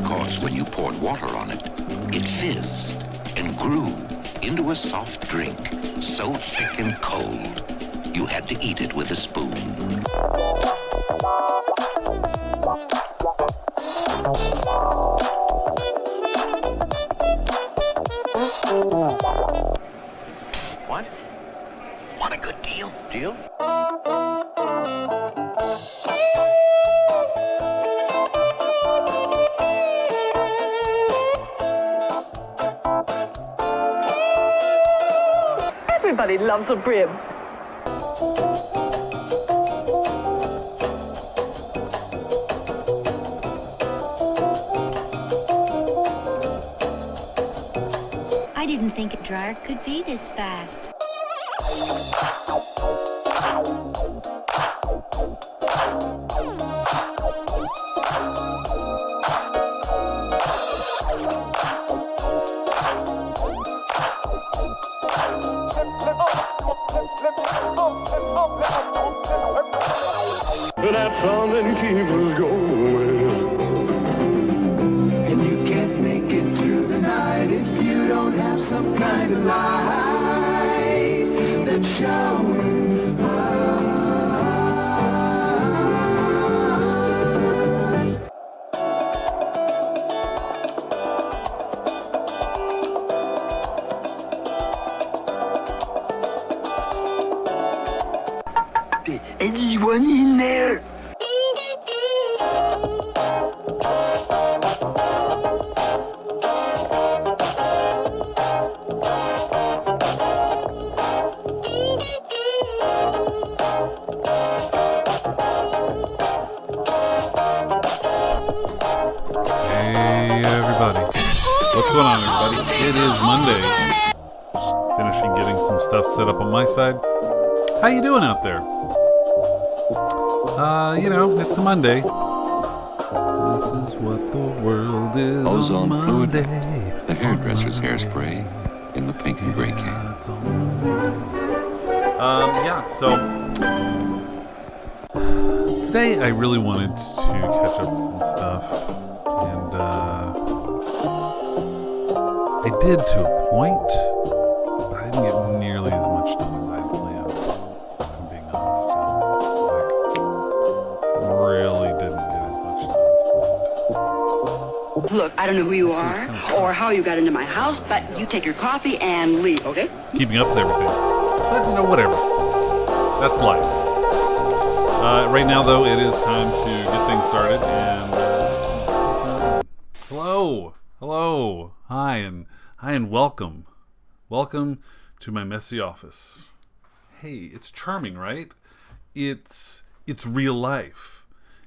because when you poured water on it, it fizzed and grew into a soft drink so thick and cold, you had to eat it with a spoon. What? Want a good deal? Deal? Everybody loves a brim. I didn't think a dryer could be this fast. That song and keep us going. And you can't make it through the night if you don't have some kind of light that's showing. Anyone in there? Hey everybody. What's going on, everybody? It is Monday. Finishing getting some stuff set up on my side. How you doing out there? It's a Monday. This is what the world is Ozone on fluid, Monday. the hairdresser's hairspray in the pink and gray can. It's on Monday. So today I really wanted to catch up with some stuff, and I did to a point, but I didn't get nearly as much done as I had planned. If I'm being honest, really didn't get as much done as planned. Look, I don't know who you are or how you got into my house, but you take your coffee and leave, okay? Keeping up with everything, but whatever. That's life. Right now, though, it is time to get things started. And hello, hi, and welcome to my messy office. Hey, it's charming, right? It's real life.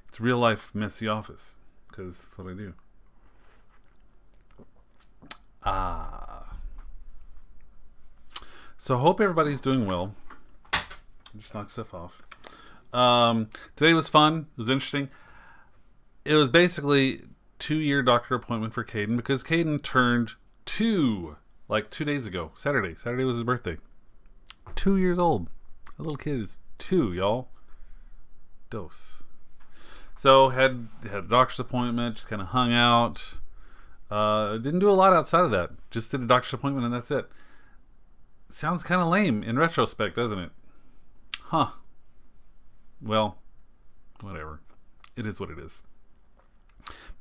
It's real life messy office, because that's what I do. So I hope everybody's doing well. Just knock stuff off. Today was fun. It was interesting. It was basically 2-year doctor appointment for Caden, because Caden turned 2 like 2 days ago. Saturday was his birthday. 2 years old. A little kid is 2, y'all. Dose. So had a doctor's appointment, just kind of hung out. Didn't do a lot outside of that. Just did a doctor's appointment and that's it. Sounds kind of lame in retrospect, doesn't it? Huh. Well, whatever. It is what it is.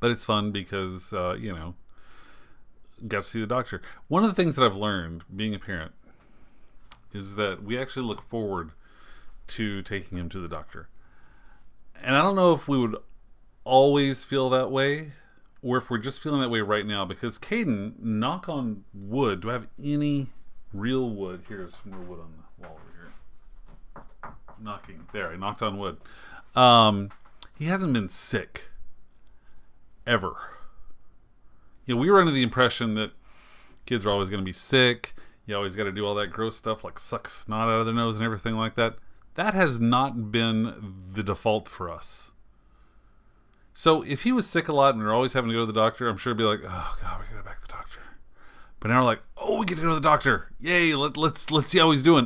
But it's fun because, got to see the doctor. One of the things that I've learned being a parent is that we actually look forward to taking him to the doctor. And I don't know if we would always feel that way or if we're just feeling that way right now, because Caden, knock on wood, do I have any real wood? Here's more wood on the wall over here. Knocking. There, I knocked on wood. He hasn't been sick ever. We were under the impression that kids are always going to be sick. You always got to do all that gross stuff like suck snot out of their nose and everything like that. That has not been the default for us. So if he was sick a lot and we're always having to go to the doctor, I'm sure it'd be like, oh God, we gotta go back to the doctor. But now we're like, oh, we get to go to the doctor. Yay, let's see how he's doing.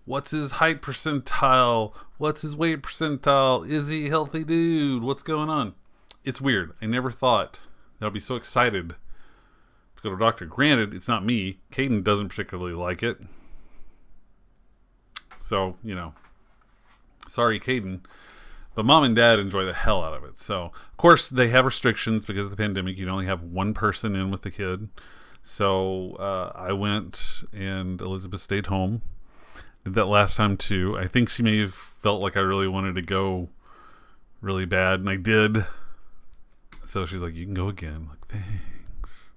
What's his height percentile? What's his weight percentile? Is he a healthy dude? What's going on? it's weird. I never thought that I'd be so excited to go to a doctor. Granted, it's not me. Caden doesn't particularly like it. So, you know, sorry, Caden. But Mom and Dad enjoy the hell out of it. So, of course, they have restrictions because of the pandemic. You can only have one person in with the kid. So, I went and Elizabeth stayed home. Did that last time too. I think she may have felt like I really wanted to go really bad, and I did. So she's like, you can go again. I'm like, thanks.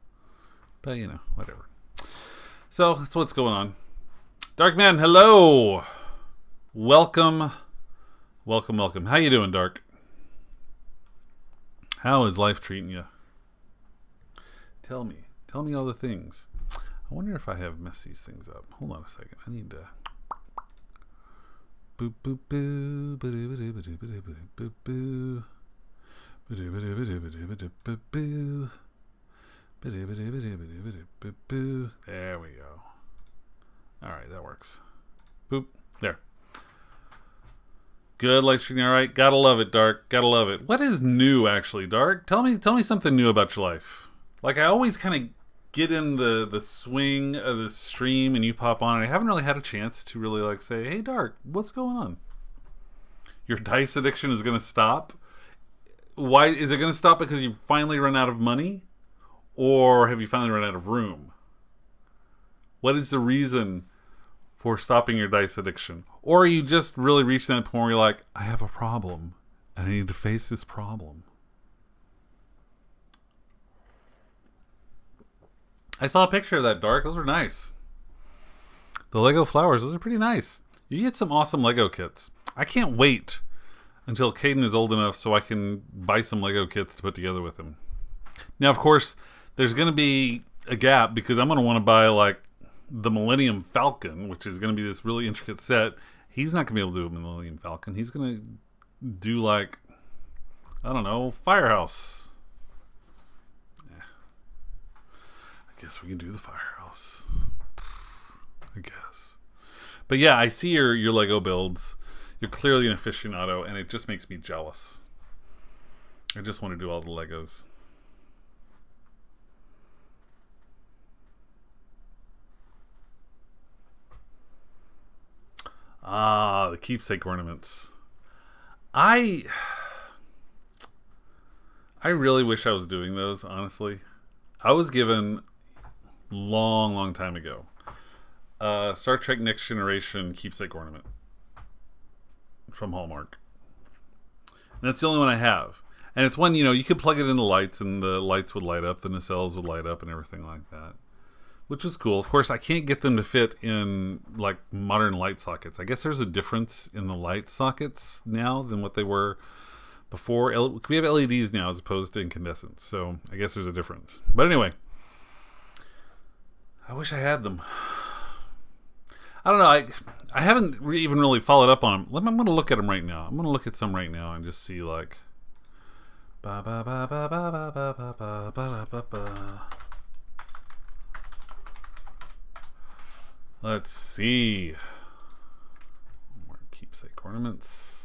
But, you know, whatever. So, that's what's going on. Dark Man, hello! Welcome. Welcome. How you doing, Dark? How is life treating you? Tell me all the things. I wonder if I have messed these things up. Hold on a second. I need to... Boop, boop, boo. Boop, boo. There we go. Alright, that works. Boop. There. Good, light streaming. Alright. Gotta love it, Dark. Gotta love it. What is new, actually, Dark? Tell me something new about your life. Like, I always kind of get in the swing of the stream and you pop on, and I haven't really had a chance to really, like, say, hey, Dark, what's going on? Your dice addiction is going to stop? Why is it going to stop? Because you finally run out of money? Or have you finally run out of room? What is the reason for stopping your dice addiction? Or are you just really reaching that point where you're like, I have a problem and I need to face this problem? I saw a picture of that, Dark. Those were nice. The Lego flowers, those are pretty nice. You get some awesome Lego kits. I can't wait until Caden is old enough so I can buy some Lego kits to put together with him. Now, of course, there's going to be a gap because I'm going to want to buy, like, the Millennium Falcon, which is going to be this really intricate set. He's not going to be able to do a Millennium Falcon. He's going to do, like, I don't know, Firehouse. Yeah. I guess we can do the Firehouse. I guess. But yeah, I see your Lego builds. You're clearly an aficionado, and it just makes me jealous. I just want to do all the Legos. Ah, the keepsake ornaments. I really wish I was doing those, honestly. I was given long time ago Star Trek Next Generation keepsake ornament from Hallmark. And that's the only one I have. And it's one, you know, you could plug it in the lights and the lights would light up, the nacelles would light up and everything like that. Which is cool. Of course, I can't get them to fit in, like, modern light sockets. I guess there's a difference in the light sockets now than what they were before. We have LEDs now as opposed to incandescents. So, I guess there's a difference. But anyway. I wish I had them. I don't know. I haven't even really followed up on them. I'm going to look at them right now. I'm going to look at some right now and just see, like... Ba ba ba ba ba ba ba ba ba ba ba ba. Let's see. More keepsake ornaments.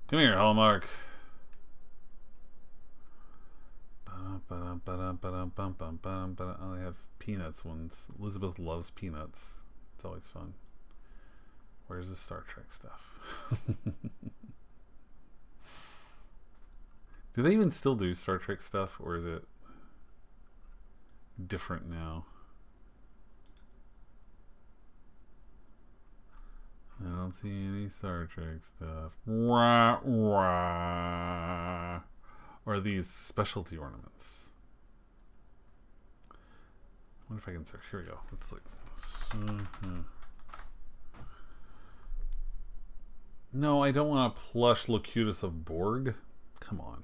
Come here, Hallmark. Oh, they have Peanuts ones. Elizabeth loves Peanuts. It's always fun. Where's the Star Trek stuff? Do they even still do Star Trek stuff, or is it different now? I don't see any Star Trek stuff. Wah, wah. Or are these specialty ornaments? I wonder if I can search. Here we go. Let's look. No, I don't want a plush Locutus of Borg. Come on.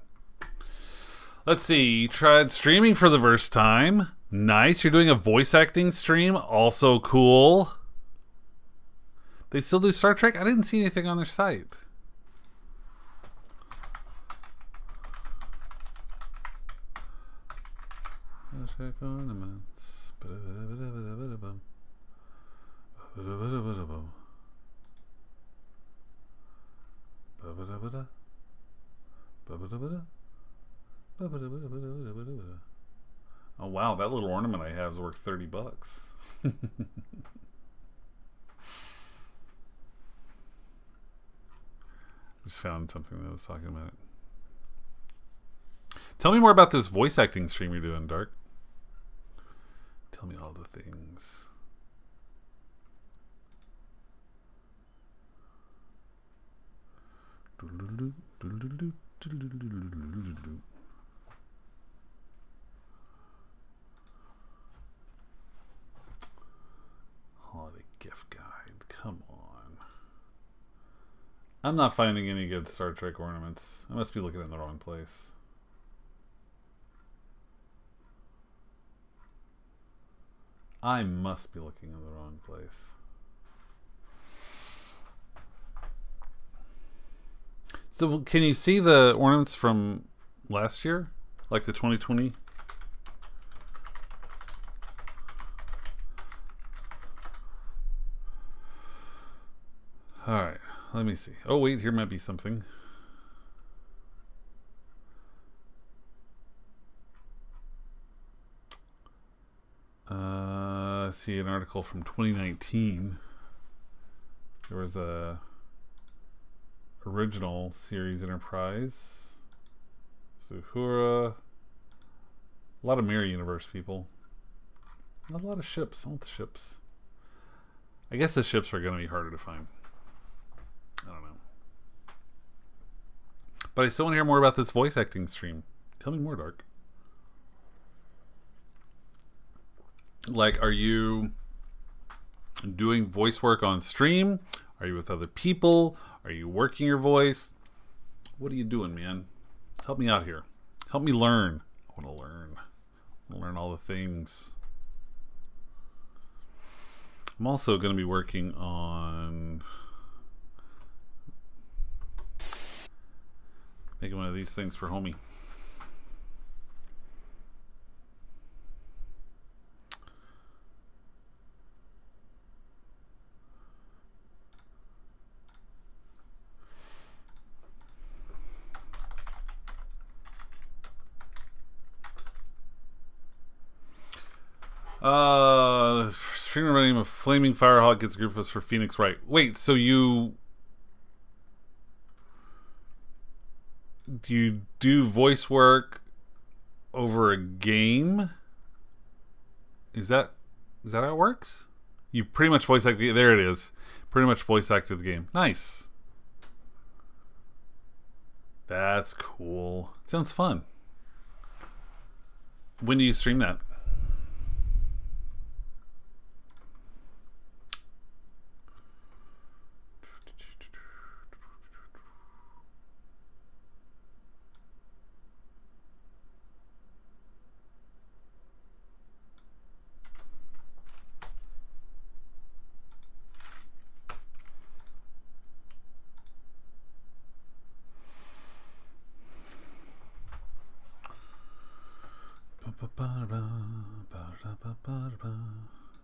Let's see. You tried streaming for the first time. Nice. You're doing a voice acting stream. Also cool. They still do Star Trek? I didn't see anything on their site. Star Trek ornaments. Oh wow, that little ornament I have is worth $30. Just found something that was talking about it. Tell me more about this voice acting stream you're doing, Dark. Tell me all the things. Holiday gift guide. Come on. I'm not finding any good Star Trek ornaments. I must be looking in the wrong place. I must be looking in the wrong place. So can you see the ornaments from last year? Like the 2020? Alright, let me see. Oh wait, here might be something. See an article from 2019. There was a original series Enterprise. Uhura. A lot of Mirror Universe people. Not a lot of ships. I want the ships. I guess the ships are going to be harder to find. I don't know. But I still want to hear more about this voice acting stream. Tell me more, Dark. Like, are you doing voice work on stream? Are you with other people? Are you working your voice? What are you doing, man? Help me out here. Help me learn. I want to learn. I want to learn all the things. I'm also going to be working on making one of these things for homie. Streamer by the name of Flaming Firehawk gets a group of us for Phoenix Wright. Wait, so do you do voice work over a game? Is that how it works? You pretty much voice act. There it is. Pretty much voice acted the game. Nice. That's cool. Sounds fun. When do you stream that?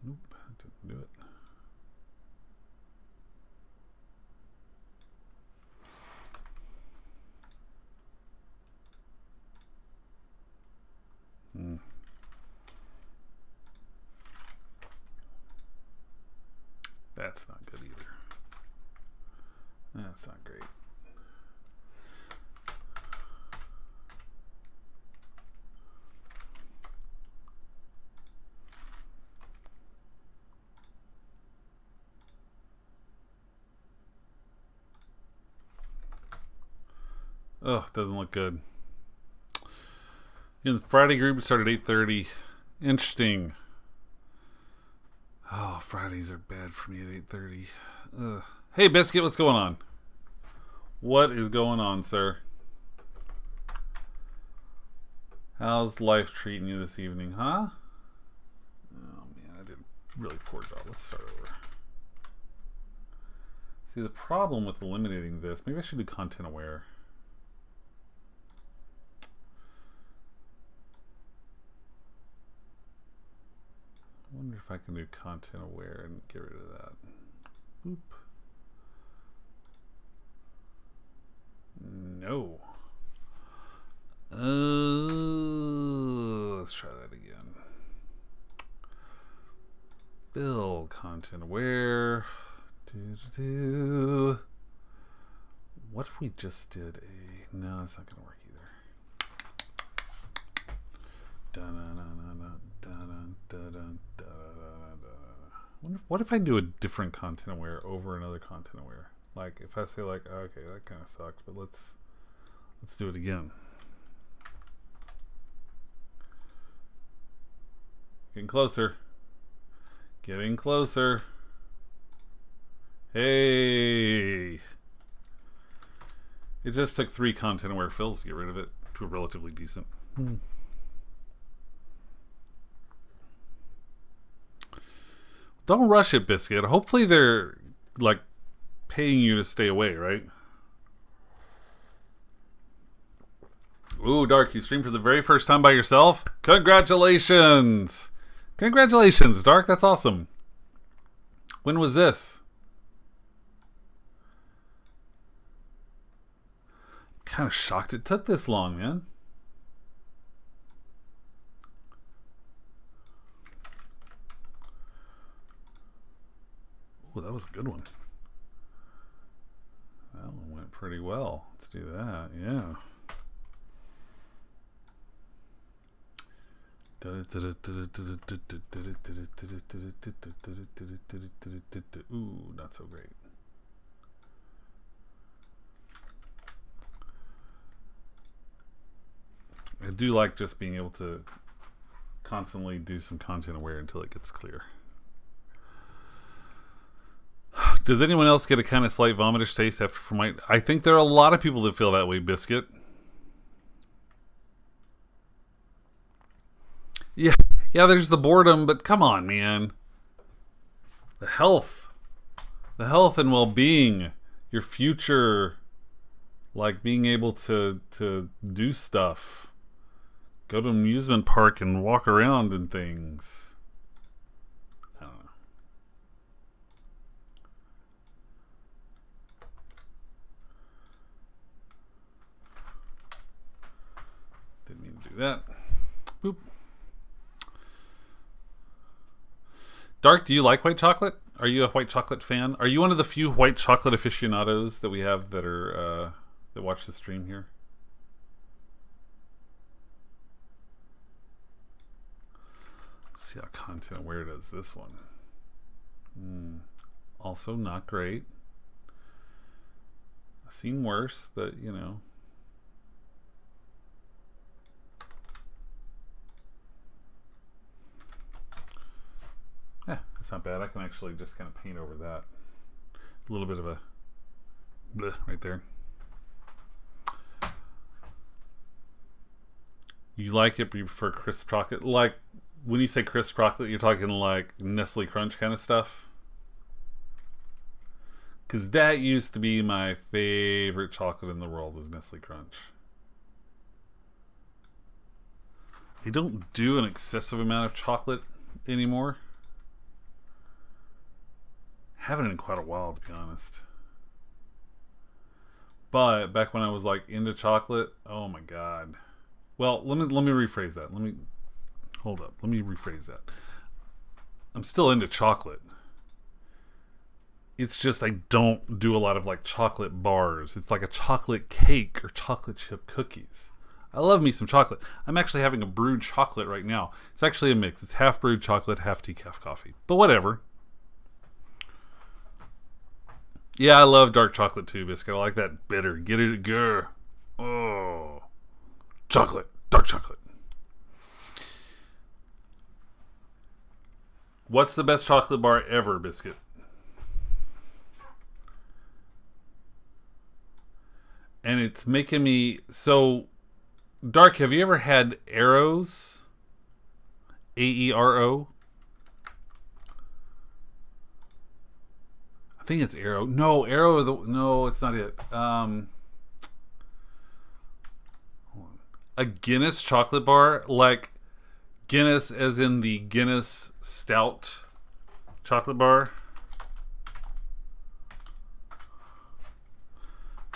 Nope, didn't do it. That's not good either. That's not great. Oh, doesn't look good. In the Friday group, it started at 8:30. Interesting. Oh, Fridays are bad for me at 8:30. Hey, Biscuit, what's going on? What is going on, sir? How's life treating you this evening, huh? Oh, man, I did a really poor job. Let's start over. See, the problem with eliminating this, maybe I should do content aware. I wonder if I can do content aware and get rid of that. Boop. No. Let's try that again. Fill content aware. What if we just did a... No, it's not going to work either. What if I do a different content aware over another content aware? Like if I say like, okay, that kind of sucks, but let's do it again. Getting closer. Getting closer. Hey. It just took 3 content aware fills to get rid of it to a relatively decent. Don't rush it, Biscuit. Hopefully they're like paying you to stay away, right? Ooh, Dark, you streamed for the very first time by yourself? Congratulations! Congratulations, Dark. That's awesome. When was this? I'm kind of shocked it took this long, man. Ooh, that was a good one. That one went pretty well. Let's do that, yeah. Ooh, not so great. I do like just being able to constantly do some content aware until it gets clear. Does anyone else get a kind of slight vomitish taste after Formite? I think there are a lot of people that feel that way, Biscuit. Yeah, there's the boredom, but come on, man. The health and well-being, your future, like being able to do stuff, go to an amusement park and walk around and things. I don't know. Didn't mean to do that. Boop. Dark, do you like white chocolate? Are you a white chocolate fan? Are you one of the few white chocolate aficionados that we have that are that watch the stream here? Let's see how content aware does this one. Also not great. I've seen worse, but you know. Yeah, it's not bad. I can actually just kind of paint over that. A little bit of a bleh right there. You like it, but you prefer crisp chocolate? Like, when you say crisp chocolate, you're talking like Nestle Crunch kind of stuff? Because that used to be my favorite chocolate in the world, was Nestle Crunch. I don't do an excessive amount of chocolate anymore. Haven't in quite a while, to be honest. But back when I was like into chocolate, oh my god. Well, let me rephrase that. Hold up. Let me rephrase that. I'm still into chocolate. It's just I don't do a lot of like chocolate bars. It's like a chocolate cake or chocolate chip cookies. I love me some chocolate. I'm actually having a brewed chocolate right now. It's actually a mix. It's half brewed chocolate, half decaf coffee. But whatever. Yeah, I love dark chocolate too, Biscuit. I like that bitter. Get it, girl. Oh. Chocolate. Dark chocolate. What's the best chocolate bar ever, Biscuit? And it's making me... So, Dark, have you ever had Aeros? A-E-R-O? I think it's Aero. No, Aero... No, it's not it. A Guinness chocolate bar? Like Guinness as in the Guinness Stout chocolate bar?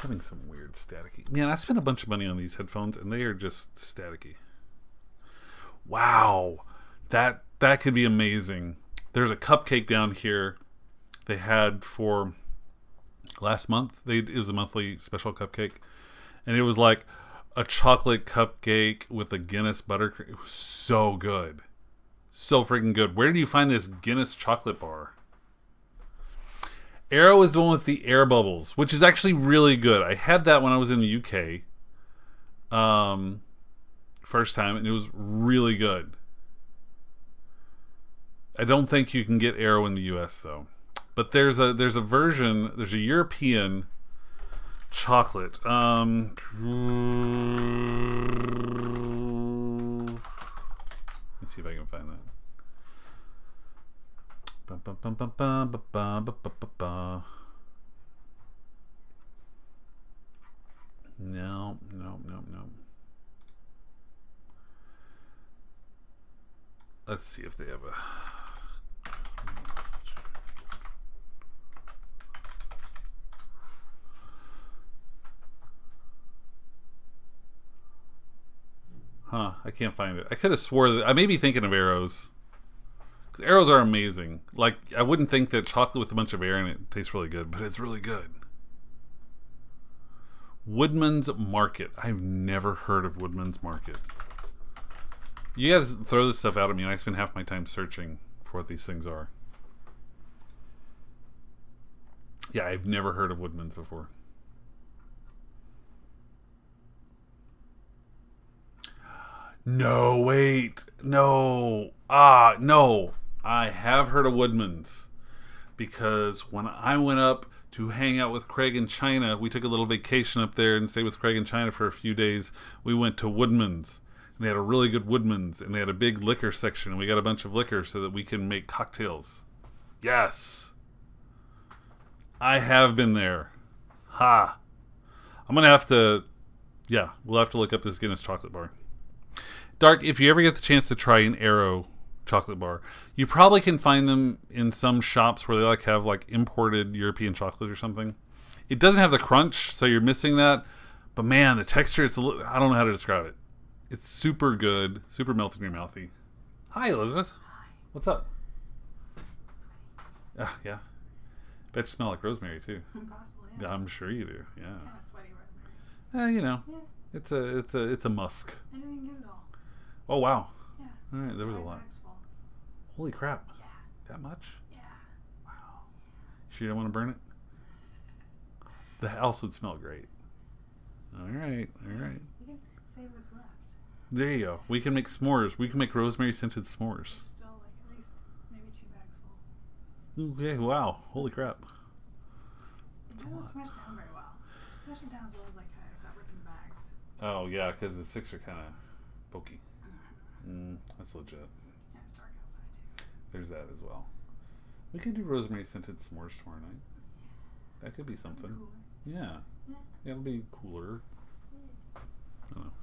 Having some weird staticky. Man, I spent a bunch of money on these headphones, and they are just staticky. Wow, that could be amazing. There's a cupcake down here they had for last month. It was a monthly special cupcake, and it was like a chocolate cupcake with a Guinness buttercream. It was so good. So freaking good. Where do you find this Guinness chocolate bar? Aero is the one with the air bubbles, which is actually really good. I had that when I was in the UK. First time, and it was really good. I don't think you can get Aero in the US though. But there's a version, there's a European chocolate. Let me see if I can find that. No. Let's see if they have a... I can't find it. I could have swore that... I may be thinking of Aeros. Because Aeros are amazing. Like, I wouldn't think that chocolate with a bunch of air in it tastes really good, but it's really good. Woodman's Market. I've never heard of Woodman's Market. You guys throw this stuff out at me, and I spend half my time searching for what these things are. Yeah, I've never heard of Woodman's before. No, wait. No. No. I have heard of Woodman's. Because when I went up to hang out with Craig in China, we took a little vacation up there and stayed with Craig in China for a few days. We went to Woodman's. And they had a really good Woodman's. And they had a big liquor section. And we got a bunch of liquor so that we can make cocktails. Yes. I have been there. Ha. I'm going to have to... Yeah, we'll have to look up this Guinness chocolate bar. Dark, if you ever get the chance to try an Aero chocolate bar, you probably can find them in some shops where they like have like imported European chocolate or something. It doesn't have the crunch, so you're missing that. But man, the texture, it's a little, I don't know how to describe it. It's super good, super melted in your mouthy. Hi, Elizabeth. Hi. What's up? Yeah. Bet you smell like rosemary too. Possibly. Yeah. I'm sure you do. Yeah. Kind of sweaty rosemary. You know, Yeah. it's a musk. I didn't even get it all. Oh wow. Yeah. All right, there was a 5 lot. bags full. Holy crap. Yeah. That much? Yeah. Wow. Sure you don't want to burn it? The house would smell great. All right. You can save what's left. There you go. We can make s'mores. We can make rosemary scented s'mores. Still like at least maybe 2 bags full. Okay, wow. Holy crap. It doesn't smash down very well. Smashing down as well as I can without ripping the bags. Oh, yeah, because the sticks are kind of pokey. That's legit. Yeah, it's dark outside too. There's that as well. We could do rosemary scented s'mores tomorrow night. That could be something. Cooler. Yeah. Yeah. It'll be cooler. I don't know.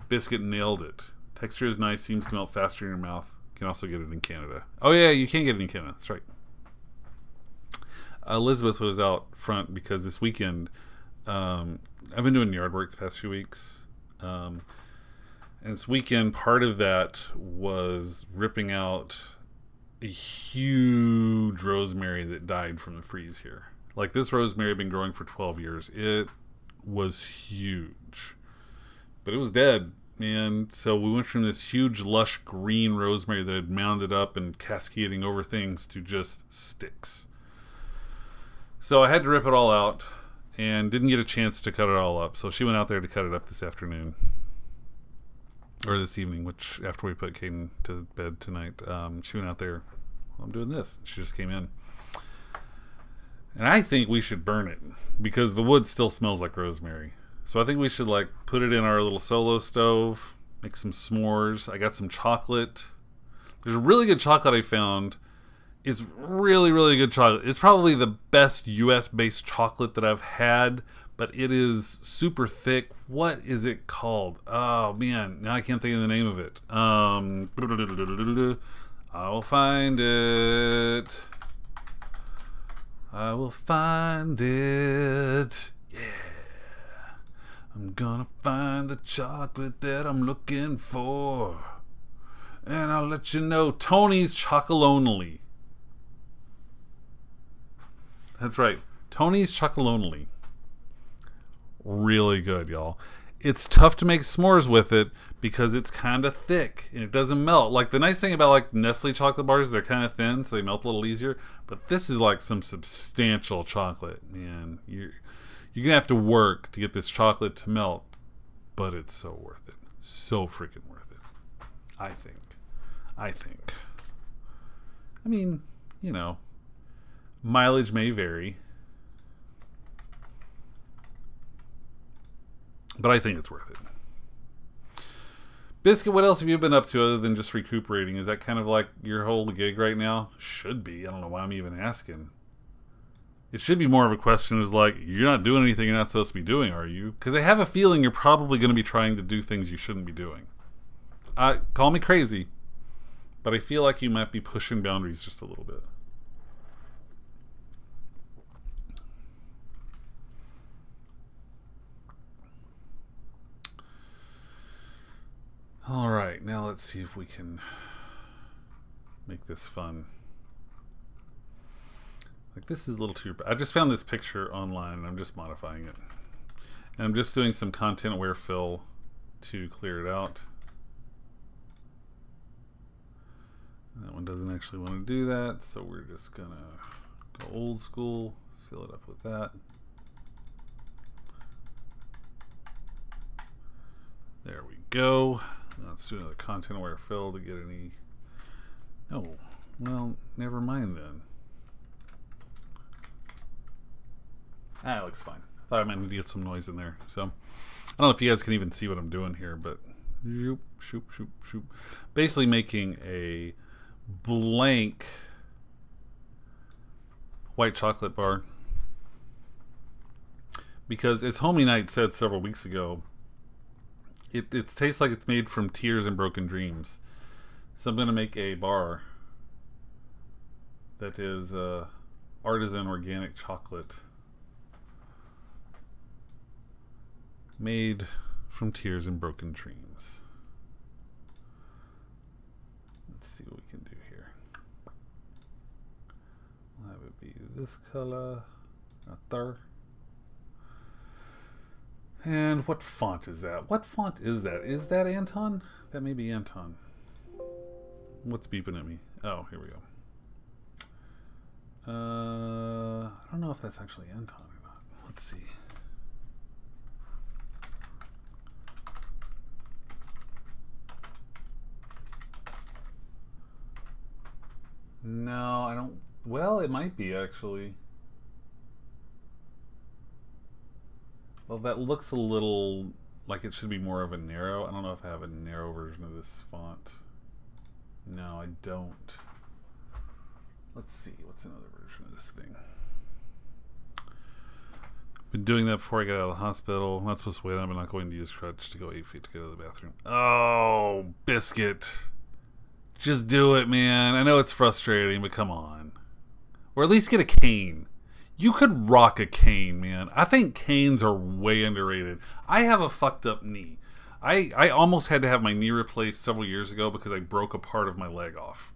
Biscuit nailed it. Texture is nice, seems to melt faster in your mouth. You can also get it in Canada. Oh yeah, you can get it in Canada. That's right. Elizabeth was out front because this weekend I've been doing yard work the past few weeks. And this weekend, part of that was ripping out a huge rosemary that died from the freeze here. Like, this rosemary had been growing for 12 years. It was huge. But it was dead. And so we went from this huge, lush green rosemary that had mounded up and cascading over things to just sticks. So I had to rip it all out and didn't get a chance to cut it all up. So she went out there to cut it up this afternoon. Or this evening, which after we put Caden to bed tonight, she went out there. Well, I'm doing this. She just came in. And I think we should burn it because the wood still smells like rosemary. So I think we should like put it in our little solo stove, make some s'mores. I got some chocolate. There's a really good chocolate I found. It's really, really good chocolate. It's probably the best US-based chocolate that I've had, but it is super thick. What is it called? Oh man, now I can't think of the name of it. I will find it. I will find it. Yeah. I'm gonna find the chocolate that I'm looking for. And I'll let you know. Tony's Chocolonely. That's right. Tony's Chocolonely. Really good, y'all. It's tough to make s'mores with it because it's kind of thick and it doesn't melt. Like, the nice thing about like Nestle chocolate bars is they're kind of thin, so they melt a little easier. But this is like some substantial chocolate, man. You're gonna have to work to get this chocolate to melt, but it's so worth it. So freaking worth it. I think. I mean, you know, mileage may vary, but I think it's worth it. Biscuit, what else have you been up to other than just recuperating? Is that kind of like your whole gig right now? Should be. I don't know why I'm even asking. It should be more of a question is like, you're not doing anything you're not supposed to be doing, are you? Because I have a feeling you're probably going to be trying to do things you shouldn't be doing. Call me crazy, but I feel like you might be pushing boundaries just a little bit. All right, now let's see if we can make this fun. Like, this is a little too... I just found this picture online and I'm just modifying it. And I'm just doing some content aware fill to clear it out. That one doesn't actually want to do that, so we're just gonna go old school, fill it up with that. There we go. Now let's do another content aware fill to get any... No, well, never mind then. Ah, it looks fine. I thought I might need to get some noise in there. So, I don't know if you guys can even see what I'm doing here, but shoop, shoop, shoop, shoop. Basically making a blank white chocolate bar. Because as Homie Knight said several weeks ago, it tastes like it's made from tears and broken dreams. So I'm going to make a bar that is artisan organic chocolate made from tears and broken dreams. Let's see what we can do here. We'll have it be this color, right there. And what font is that? What font is that? Is that Anton? That may be Anton. What's beeping at me? Oh, here we go. I don't know if that's actually Anton or not. Let's see. No, I don't. Well, it might be actually. Well, that looks a little like it should be more of a narrow. I don't know if I have a narrow version of this font. No, I don't. Let's see. What's another version of this thing? Been doing that before I got out of the hospital. I'm not supposed to wait. I'm not going to use crutch to go 8 feet to go to the bathroom. Oh, Biscuit. Just do it, man. I know it's frustrating, but come on. Or at least get a cane. You could rock a cane, man. I think canes are way underrated. I have a fucked up knee. I almost had to have my knee replaced several years ago because I broke a part of my leg off.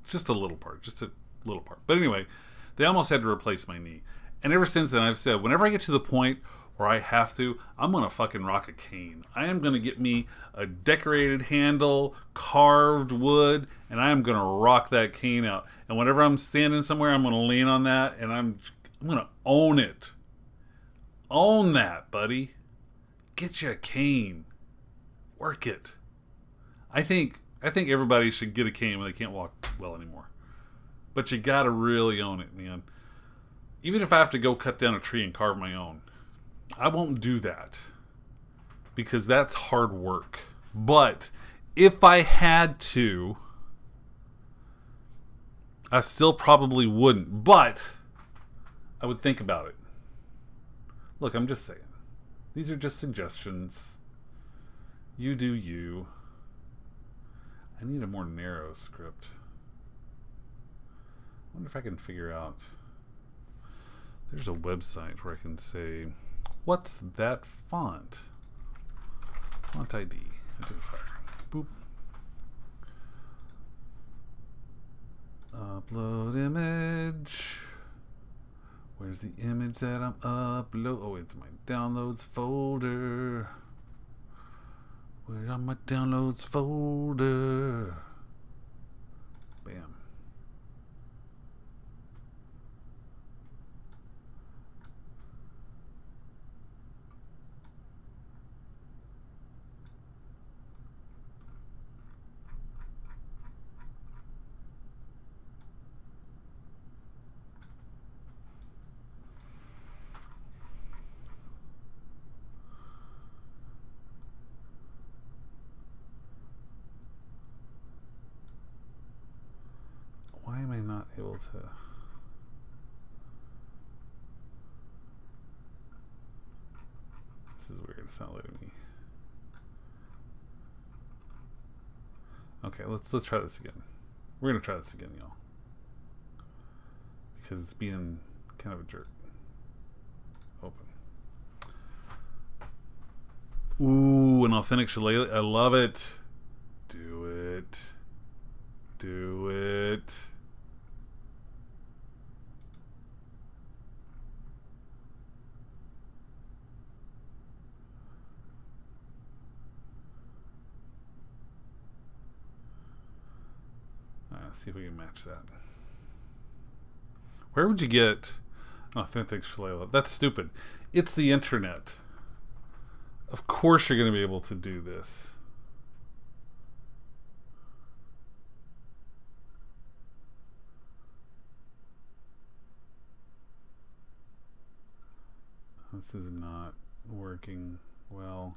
Just a little part. Just a little part. But anyway, they almost had to replace my knee. And ever since then, I've said, whenever I get to the point where I have to, I'm going to fucking rock a cane. I am going to get me a decorated handle, carved wood, and I am going to rock that cane out. And whenever I'm standing somewhere, I'm going to lean on that, and I'm going to own it. Own that, buddy. Get you a cane. Work it. I think everybody should get a cane when they can't walk well anymore. But you got to really own it, man. Even if I have to go cut down a tree and carve my own, I won't do that because that's hard work. But if I had to, I still probably wouldn't. But I would think about it. Look, I'm just saying. These are just suggestions. You do you. I need a more narrow script. I wonder if I can figure out. There's a website where I can say, what's that font? Font ID. Identifier. Boop. Upload image. Where's the image that I'm upload? Oh, it's my downloads folder. Where's on my downloads folder? Bam. Why am I not able to? This is weird. It's not letting me. Okay, let's try this again. We're gonna try this again, y'all, because it's being kind of a jerk. Open. Ooh, an authentic shillelagh. I love it. Do it. Do it. Let's see if we can match that. Where would you get an authentic shillelagh? That's stupid. It's the internet. Of course you're going to be able to do this. This is not working well.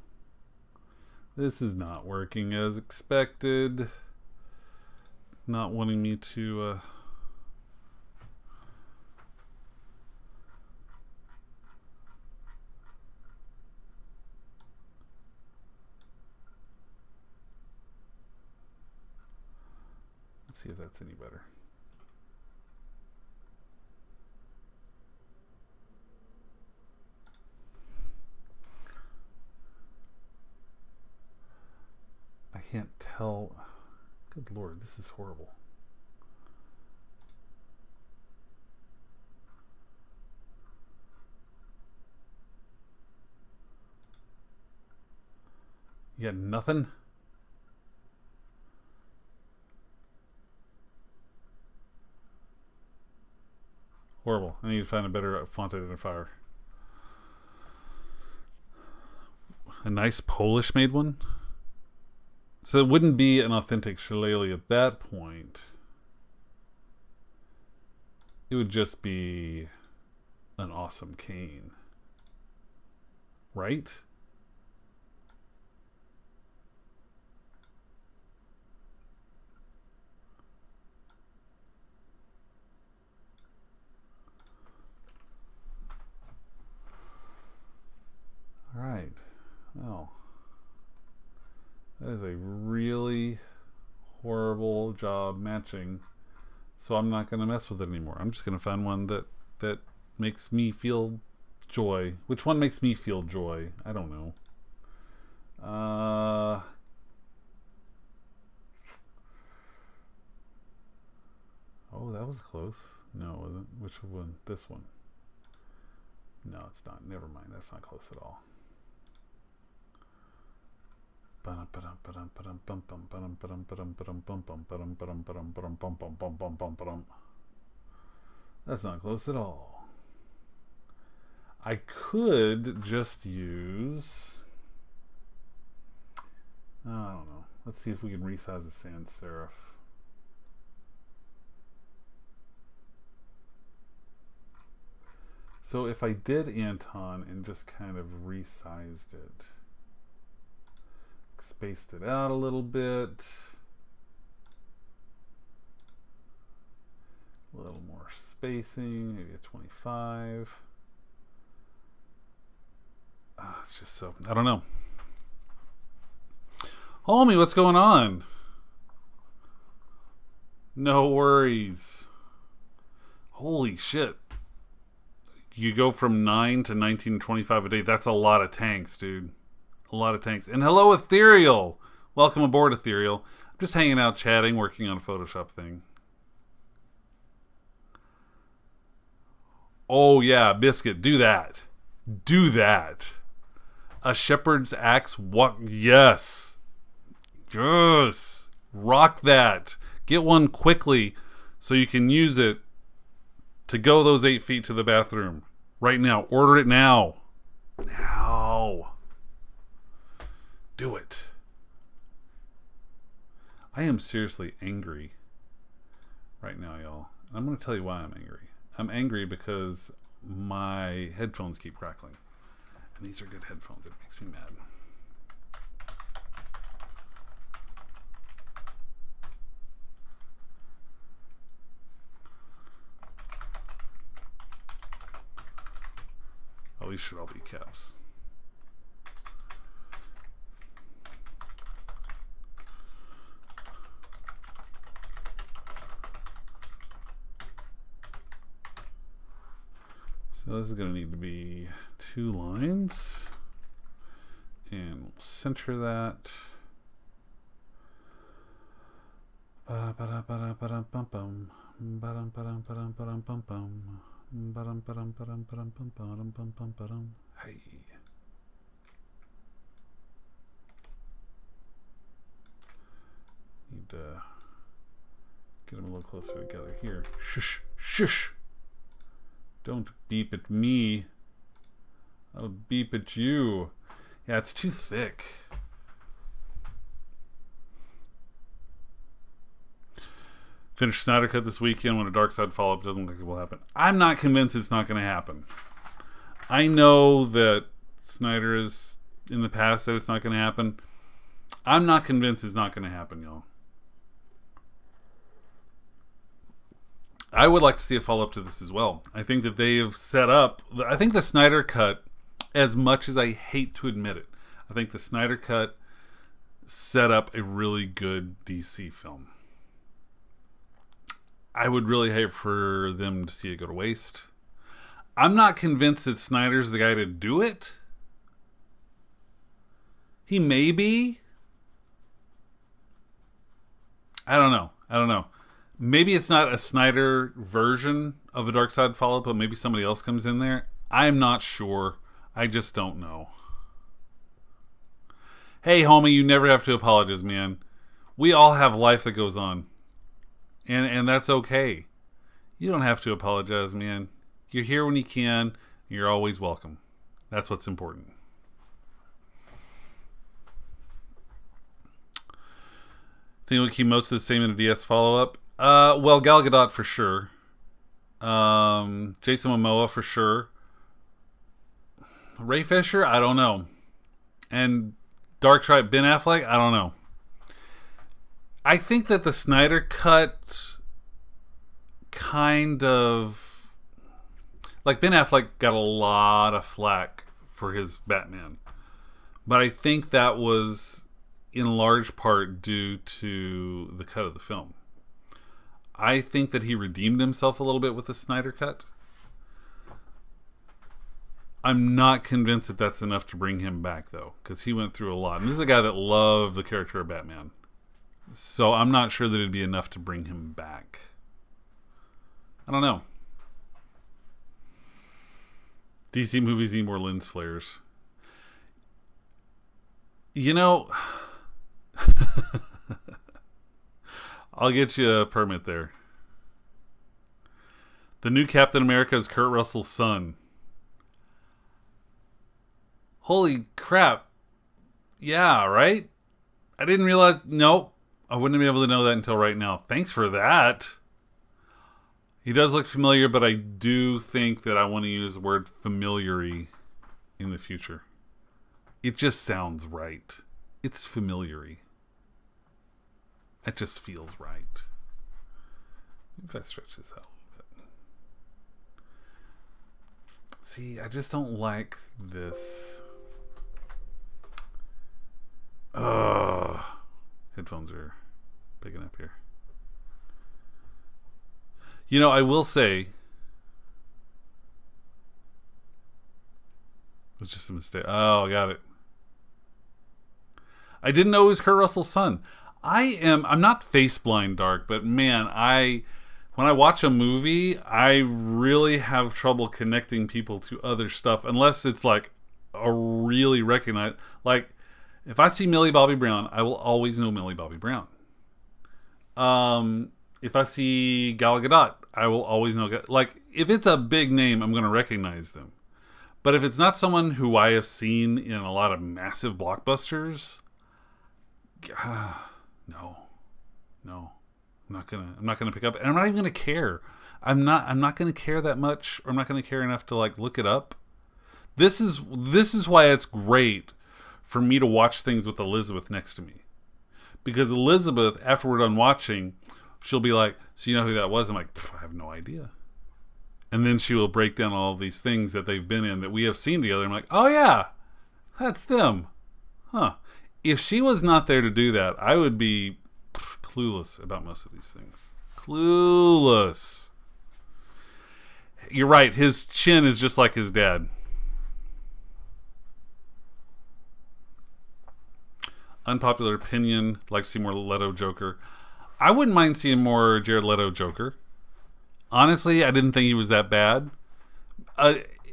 This is not working as expected. Not wanting me to let's see if that's any better. I can't tell. Good Lord, this is horrible. You got nothing? Horrible. I need to find a better font identifier. A nice Polish made one? So it wouldn't be an authentic shillelagh at that point. It would just be an awesome cane. Right? All right. Well, that is a really horrible job matching. So I'm not going to mess with it anymore. I'm just going to find one that makes me feel joy. Which one makes me feel joy? I don't know. Oh, that was close. No, it wasn't. Which one? This one. No, it's not. Never mind. That's not close at all. That's not close at all. I could just use... I don't know. Let's see if we can resize a sans serif. So if I did Anton and just kind of resized it, spaced it out a little bit, a little more spacing, maybe a 25. It's just so, I don't know. Homie, what's going on? No worries. Holy shit. You go from 9 to 1925 a day. That's a lot of tanks, dude. A lot of tanks. And hello, Ethereal. Welcome aboard, Ethereal. I'm just hanging out, chatting, working on a Photoshop thing. Oh, yeah, Biscuit. Do that. Do that. A shepherd's axe. What? Yes. Yes. Rock that. Get one quickly so you can use it to go those 8 feet to the bathroom. Right now. Order it now. Now. Do it. I am seriously angry right now, y'all. I'm going to tell you why I'm angry. I'm angry because my headphones keep crackling. And these are good headphones. It makes me mad. Oh, these should all be caps. So this is going to need to be 2 lines. And we'll center that. Hey. Need to get them a little closer together here. Shush, shush. Don't beep at me. I'll beep at you. Yeah, it's too thick. Finish Snyder Cut this weekend when a Dark Side follow-up doesn't look like it will happen. I'm not convinced it's not going to happen. I know that Snyder has in the past said it's not going to happen. I'm not convinced it's not going to happen, y'all. I would like to see a follow-up to this as well. I think that they have set up... I think the Snyder Cut, as much as I hate to admit it, I think the Snyder Cut set up a really good DC film. I would really hate for them to see it go to waste. I'm not convinced that Snyder's the guy to do it. He may be. I don't know. Maybe it's not a Snyder version of a Dark Side follow-up, but maybe somebody else comes in there. I'm not sure. I just don't know. Hey, homie, you never have to apologize, man. We all have life that goes on. And that's okay. You don't have to apologize, man. You're here when you can. You're always welcome. That's what's important. Think we'll keep most of the same in a DS follow-up? Well, Gal Gadot for sure. Jason Momoa for sure. Ray Fisher? I don't know. And Darkseid Ben Affleck? I don't know. I think that the Snyder Cut kind of... Like, Ben Affleck got a lot of flack for his Batman. But I think that was in large part due to the cut of the film. I think that he redeemed himself a little bit with the Snyder Cut. I'm not convinced that that's enough to bring him back, though, because he went through a lot. And this is a guy that loved the character of Batman. So I'm not sure that it'd be enough to bring him back. I don't know. DC movies need more lens flares. You know, I'll get you a permit there. The new Captain America is Kurt Russell's son. Holy crap. Yeah, right? I didn't realize... Nope. I wouldn't have been able to know that until right now. Thanks for that. He does look familiar, but I do think that I want to use the word familiary in the future. It just sounds right. It's familiary. It just feels right. Maybe if I stretch this out a little bit. See, I just don't like this. Ugh. Headphones are picking up here. You know, I will say It was just a mistake. Oh, got it. I didn't know it was Kurt Russell's son. I'm not face blind, Dark, but man, when I watch a movie, I really have trouble connecting people to other stuff unless it's like a really recognized. Like, if I see Millie Bobby Brown, I will always know Millie Bobby Brown. If I see Gal Gadot, I will always know. Like, if it's a big name, I'm going to recognize them. But if it's not someone who I have seen in a lot of massive blockbusters, no, I'm not gonna pick up, and I'm not even gonna care. I'm not gonna care that much, or I'm not gonna care enough to like look it up. This is why it's great for me to watch things with Elizabeth next to me, because Elizabeth, after we're done watching, she'll be like, "So you know who that was?" I'm like, "I have no idea." And then she will break down all of these things that they've been in that we have seen together. I'm like, "Oh yeah, that's them, huh?" If she was not there to do that, I would be clueless about most of these things. Clueless. You're right. His chin is just like his dad. Unpopular opinion. Like to see more Leto Joker. I wouldn't mind seeing more Jared Leto Joker. Honestly, I didn't think he was that bad.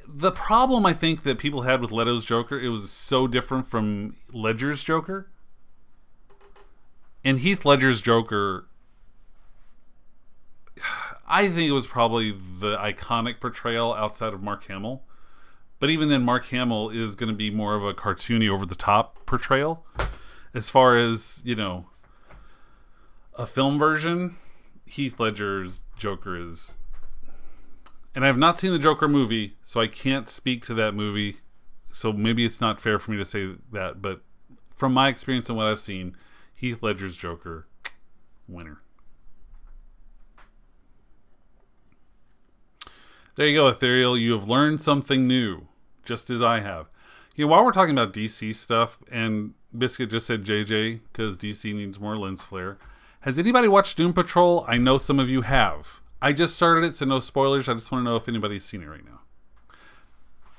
The problem I think that people had with Leto's Joker, it was so different from Ledger's Joker. And Heath Ledger's Joker, I think it was probably the iconic portrayal outside of Mark Hamill. But even then, Mark Hamill is going to be more of a cartoony, over-the-top portrayal. As far as, you know, a film version, Heath Ledger's Joker is... And I have not seen the Joker movie, so I can't speak to that movie. So maybe it's not fair for me to say that. But from my experience and what I've seen, Heath Ledger's Joker, winner. There you go, Ethereal. You have learned something new, just as I have. You know, while we're talking about DC stuff, and Biscuit just said JJ, because DC needs more lens flare. Has anybody watched Doom Patrol? I know some of you have. I just started it, so no spoilers. I just want to know if anybody's seen it right now.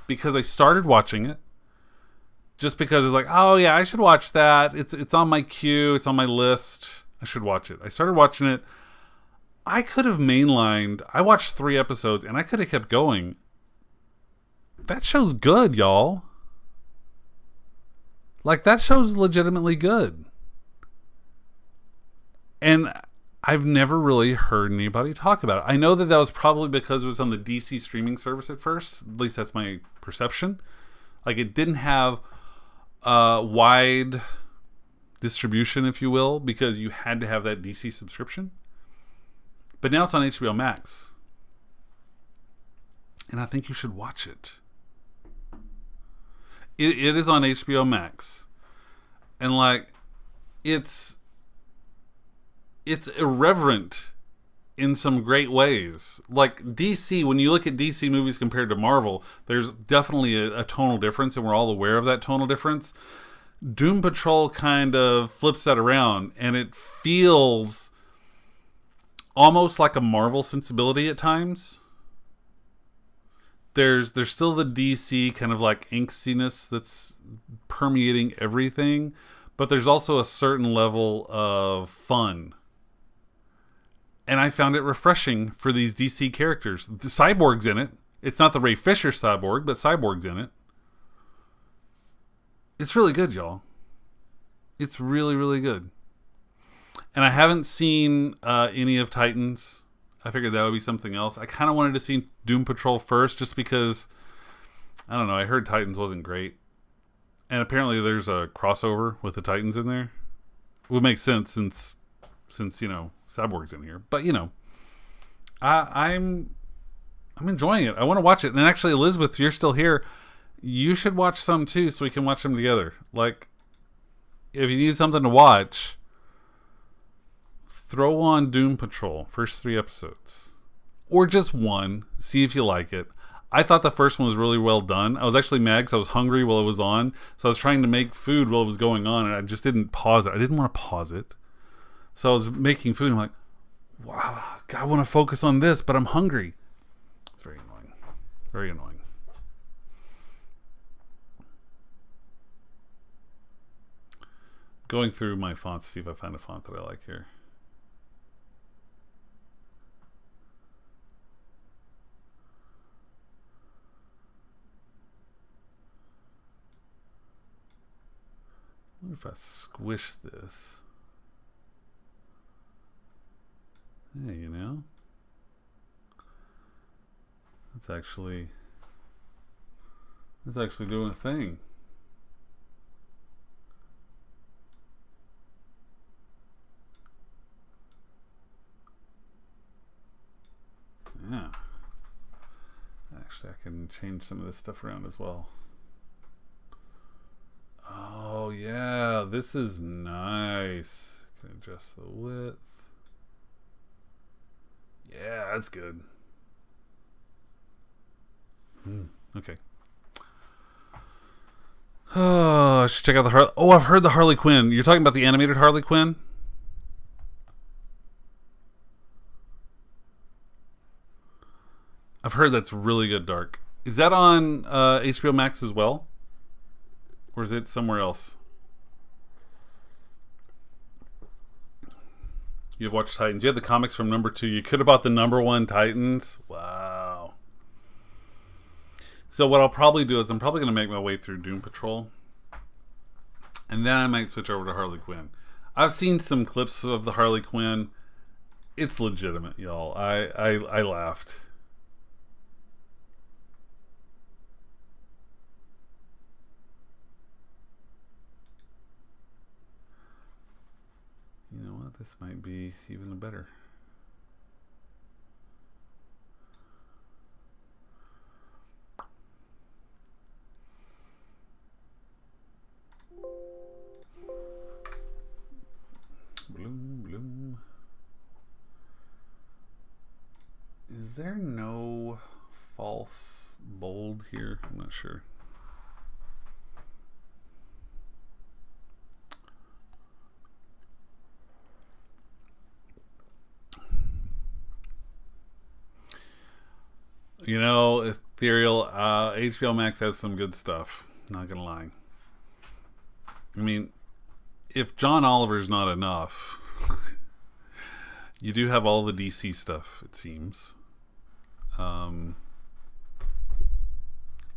Because I started watching it, just because it's like, oh yeah, I should watch that. It's on my queue. It's on my list. I should watch it. I started watching it. I could have mainlined. I watched 3 episodes, and I could have kept going. That show's good, y'all. Like, that show's legitimately good. And I've never really heard anybody talk about it. I know that was probably because it was on the DC streaming service at first. At least that's my perception. Like, it didn't have wide distribution, if you will, because you had to have that DC subscription. But now it's on HBO Max. And I think you should watch it. It is on HBO Max. And, like, it's irreverent in some great ways. Like, DC, when you look at DC movies compared to Marvel, there's definitely a tonal difference, and we're all aware of that tonal difference. Doom Patrol kind of flips that around, and it feels almost like a Marvel sensibility at times. There's still the DC kind of like angstiness that's permeating everything, but there's also a certain level of fun. And I found it refreshing for these DC characters. The Cyborg's in it. It's not the Ray Fisher Cyborg, but Cyborg's in it. It's really good, y'all. It's really, really good. And I haven't seen any of Titans. I figured that would be something else. I kind of wanted to see Doom Patrol first, just because, I don't know, I heard Titans wasn't great. And apparently there's a crossover with the Titans in there. It would make sense since you know, Cyborg's in here. But, you know, I'm enjoying it. I want to watch it. And actually, Elizabeth, if you're still here, you should watch some too, so we can watch them together. Like, if you need something to watch, throw on Doom Patrol, first 3 episodes. Or just one, see if you like it. I thought the first one was really well done. I was actually mad because I was hungry while it was on. So I was trying to make food while it was going on, and I just didn't pause it. I didn't want to pause it. So I was making food, and I'm like, wow, I want to focus on this, but I'm hungry. It's very annoying. Very annoying. going through my fonts to see if I find a font that I like here. I wonder if I squish this. Hey, you know, it's actually doing a thing. Yeah. Actually, I can change some of this stuff around as well. Oh yeah, this is nice. Can adjust the width. Yeah, that's good. Okay. Oh, I should check out the Harley. Oh, I've heard the Harley Quinn. You're talking about the animated Harley Quinn? I've heard that's really good, Dark. Is that on HBO Max as well? Or is it somewhere else? You've watched Titans. You had the comics from number 2. You could have bought the number 1 Titans. Wow. So what I'll probably do is I'm probably going to make my way through Doom Patrol. And then I might switch over to Harley Quinn. I've seen some clips of the Harley Quinn. It's legitimate, y'all. I laughed. You know what? This might be even better. Bloom, bloom. Is there no false bold here? I'm not sure. You know, Ethereal, HBO Max has some good stuff. Not gonna lie. I mean, if John Oliver's not enough, you do have all the DC stuff, it seems. And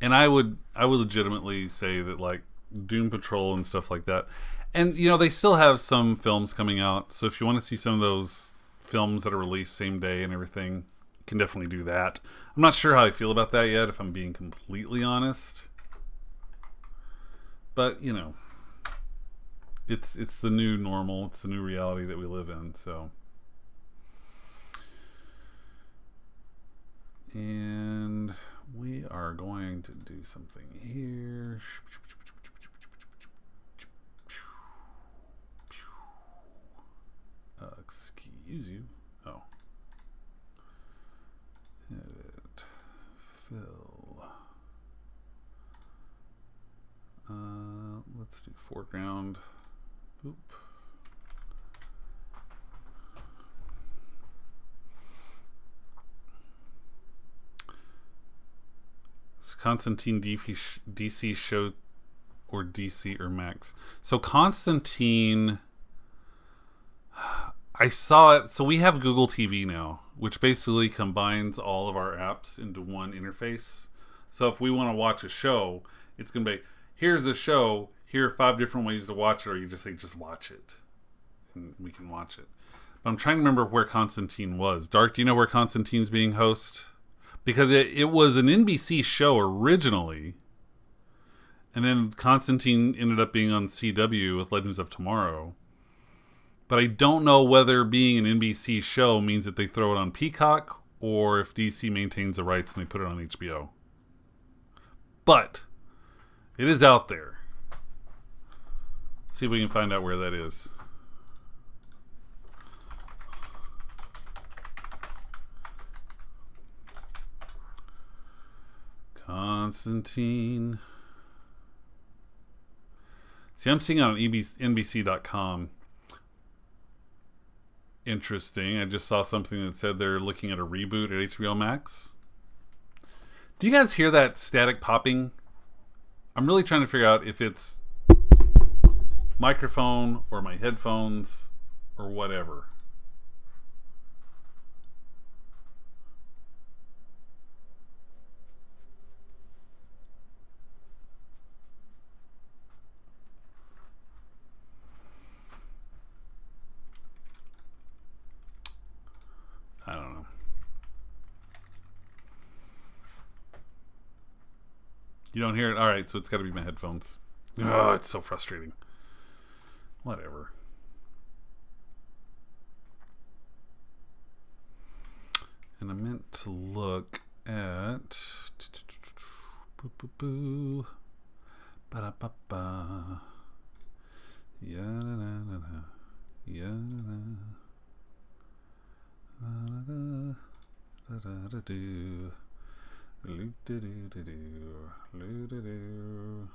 I would legitimately say that, like, Doom Patrol and stuff like that. And, you know, they still have some films coming out. So if you want to see some of those films that are released same day and everything, you can definitely do that. I'm not sure how I feel about that yet, if I'm being completely honest. But, you know, it's the new normal. It's the new reality that we live in, so. And we are going to do something here. Excuse you. Oh. Edit. Fill. Let's do foreground. Boop. Constantine DC show or DC or Max. So Constantine, I saw it. So we have Google TV now, which basically combines all of our apps into one interface. So if we want to watch a show, it's going to be, here's the show, here are 5 different ways to watch it, or you just say, just watch it. And we can watch it. But I'm trying to remember where Constantine was. Dark, do you know where Constantine's being host? Because it was an NBC show originally, and then Constantine ended up being on CW with Legends of Tomorrow. But I don't know whether being an NBC show means that they throw it on Peacock, or if DC maintains the rights and they put it on HBO. But it is out there. Let's see if we can find out where that is. Constantine. See, I'm seeing it on NBC.com. Interesting. I just saw something that said they're looking at a reboot at HBO Max. Do you guys hear that static popping? I'm really trying to figure out if it's microphone or my headphones or whatever. I don't know. You don't hear it? Alright, so it's got to be my headphones. Oh, it's so frustrating. Whatever. And I meant to look at... Boo-boo-boo. Ba-da-ba-ba. Ya-da-da-da-da. Ya-da-da. Da-da-da-da-da-do. Loo-da-doo-da-doo. Loo-da-doo.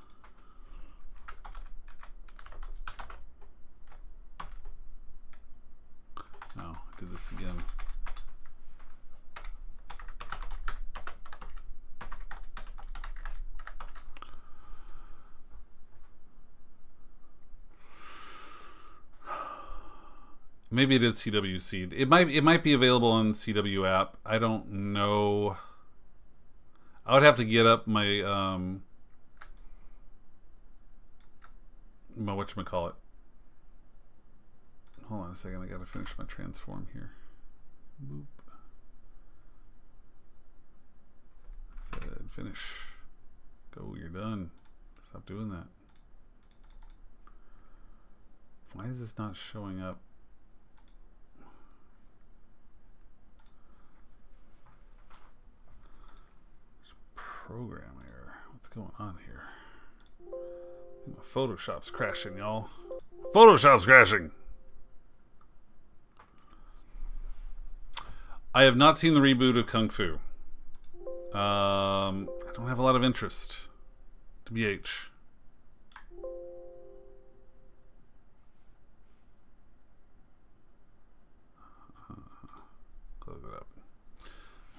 Oh, I did this again. Maybe it is CW Seed. It might be available on the CW app. I don't know. I would have to get up my my whatchamacallit. Hold on a second, I gotta finish my transform here. Boop. Said finish. Go, you're done. Stop doing that. Why is this not showing up? Program error. What's going on here? My Photoshop's crashing, y'all. Photoshop's crashing. I have not seen the reboot of Kung Fu. I don't have a lot of interest, to BH. Close it up.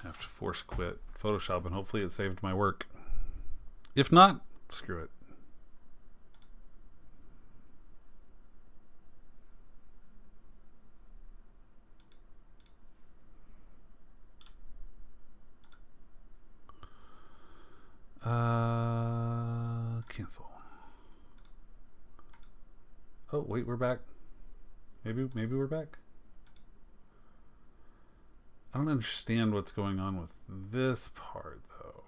I have to force quit Photoshop, and hopefully it saved my work. If not, screw it. Cancel. Oh wait, we're back. Maybe we're back. I don't understand what's going on with this part though.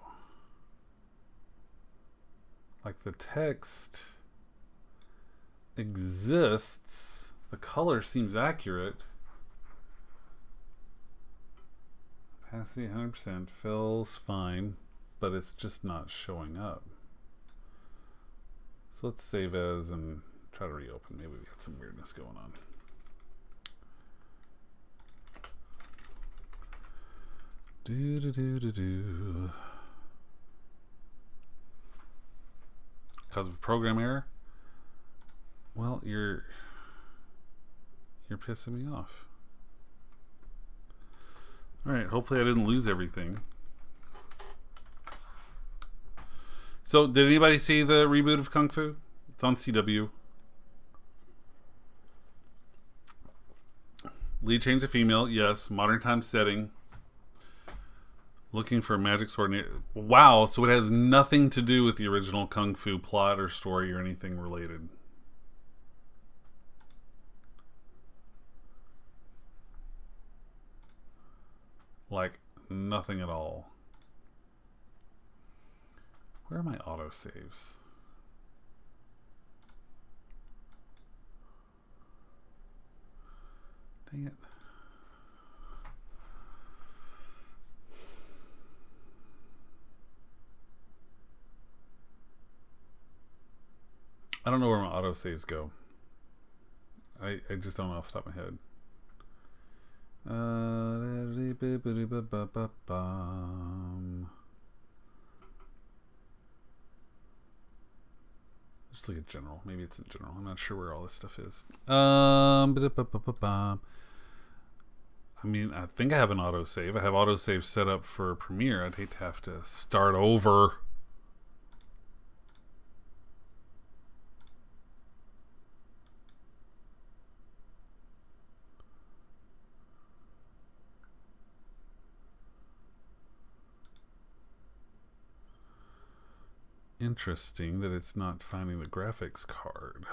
Like the text exists, the color seems accurate. Opacity 100%, fills fine, but it's just not showing up. So let's save as and try to reopen. Maybe we got some weirdness going on. Do. Because of program error? Well, you're pissing me off. Alright, hopefully I didn't lose everything. So, did anybody see the reboot of Kung Fu? It's on CW. Lead change to female, yes. Modern time setting. Looking for a magic sword. Wow, so it has nothing to do with the original Kung Fu plot or story or anything related. Like, nothing at all. Where are my autosaves? Dang it. I don't know where my autosaves go. I just don't know off the top of my head. Just look at general. Maybe it's in general. I'm not sure where all this stuff is. I mean, I think I have an autosave. I have autosave set up for Premiere. I'd hate to have to start over. interesting that it's not finding the graphics card.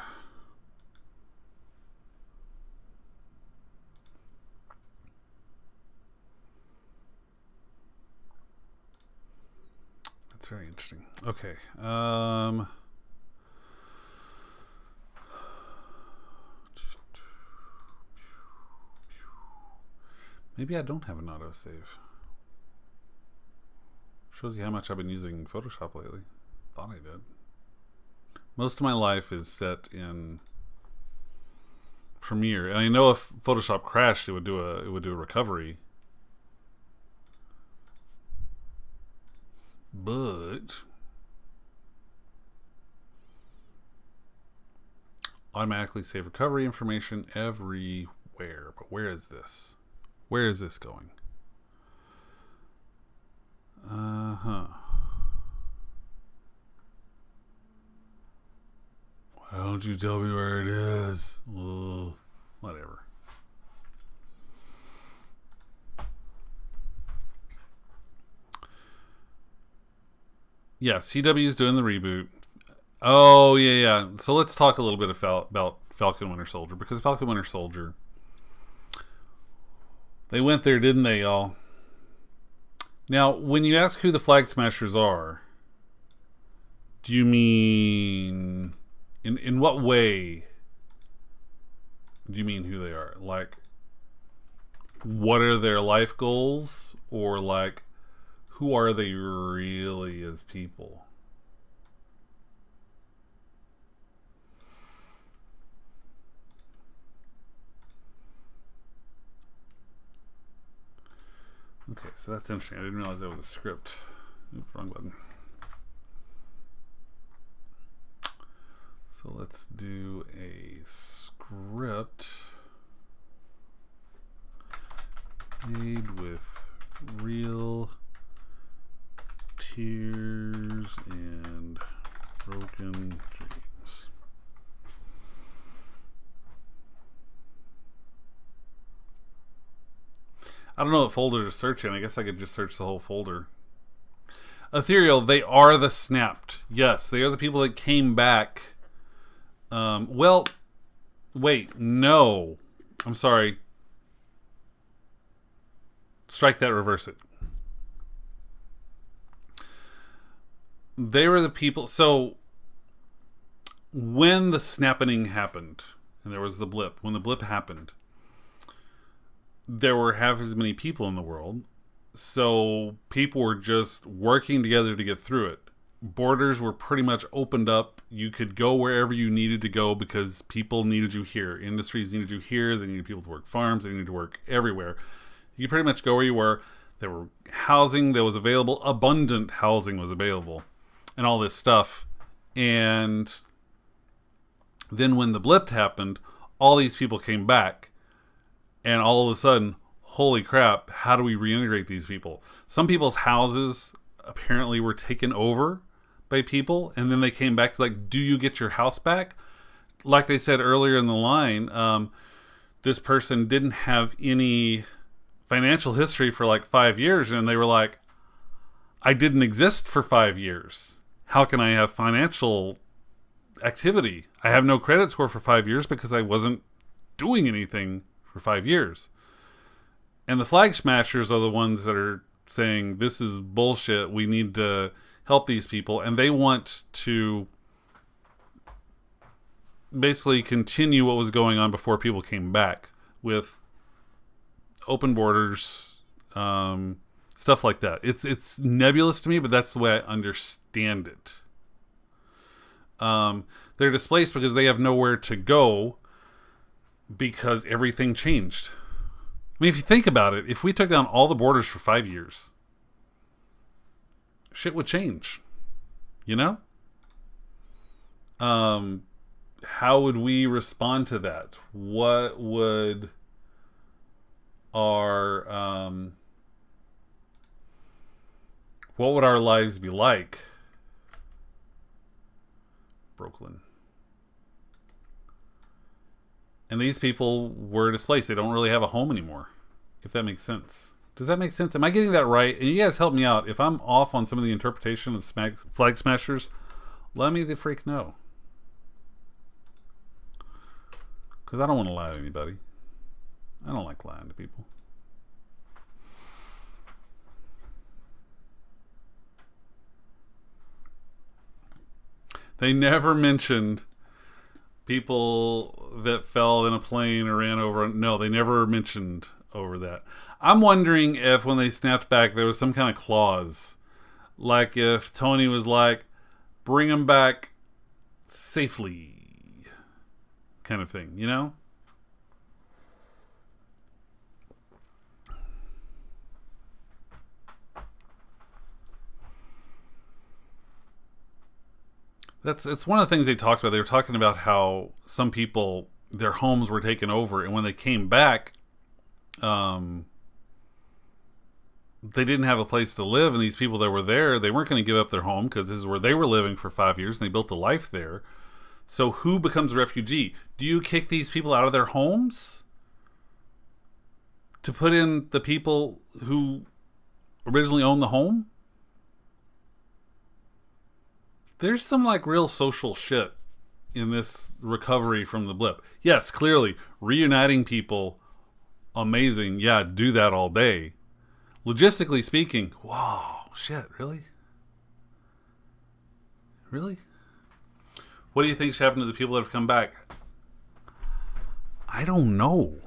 That's very interesting. Okay. Maybe I don't have an autosave. Shows you how much I've been using Photoshop lately. Thought I did. Most of my life is set in Premiere, and I know if Photoshop crashed, it would do a recovery. But automatically save recovery information everywhere. But where is this? Where is this going? Why don't you tell me where it is? Ugh, whatever. Yeah, CW is doing the reboot. Oh, yeah. So let's talk a little bit about Falcon Winter Soldier, because Falcon Winter Soldier, they went there, didn't they, y'all? Now, when you ask who the Flag Smashers are, do you mean... In what way do you mean who they are? Like, what are their life goals? Or, like, who are they really as people? Okay, so that's interesting. I didn't realize that was a script. Oops, wrong button. So let's do a script made with real tears and broken dreams. I don't know what folder to search in. I guess I could just search the whole folder. Ethereal, they are the Snapped. Yes, they are the people that came back. Well, wait, no. I'm sorry. Strike that, reverse it. They were the people. So, when the snapping happened, and there was the blip, when the blip happened, there were half as many people in the world. So, people were just working together to get through it. Borders were pretty much opened up. You could go wherever you needed to go because people needed you here. Industries needed you here. They needed people to work farms. They needed to work everywhere. You could pretty much go where you were. There were housing that was available. Abundant housing was available. And all this stuff. And then when the blip happened, all these people came back. And all of a sudden, holy crap, how do we reintegrate these people? Some people's houses apparently were taken over by people, and then they came back. It's like, do you get your house back? Like they said earlier in the line, this person didn't have any financial history for like 5 years, and they were like, I didn't exist for 5 years. How can I have financial activity? I have no credit score for 5 years because I wasn't doing anything for 5 years. And the Flag Smashers are the ones that are saying, this is bullshit. We need to help these people. And they want to basically continue what was going on before people came back with open borders, stuff like that. It's nebulous to me, but that's the way I understand it. They're displaced because they have nowhere to go because everything changed. I mean, if you think about it, if we took down all the borders for 5 years, shit would change. You know? How would we respond to that? What would our lives be like? Brooklyn. And these people were displaced. They don't really have a home anymore, if that makes sense. Does that make sense? Am I getting that right? And you guys help me out. If I'm off on some of the interpretation of Flag Smashers, Let me the freak know. Because I don't want to lie to anybody. I don't like lying to people. They never mentioned people that fell in a plane or ran over. No, they never mentioned over that. I'm wondering if when they snapped back, there was some kind of clause. Like if Tony was like, bring him back safely, kind of thing, you know? It's one of the things they talked about. They were talking about how some people, their homes were taken over, and when they came back, they didn't have a place to live, and these people that were there, they weren't going to give up their home because this is where they were living for 5 years, and they built a life there. So who becomes a refugee? Do you kick these people out of their homes to put in the people who originally owned the home? There's some like real social shit in this recovery from the blip. Yes, clearly reuniting people, amazing. Yeah, do that all day. Logistically speaking, whoa, shit, really? Really? What do you think should happen to the people that have come back? I don't know.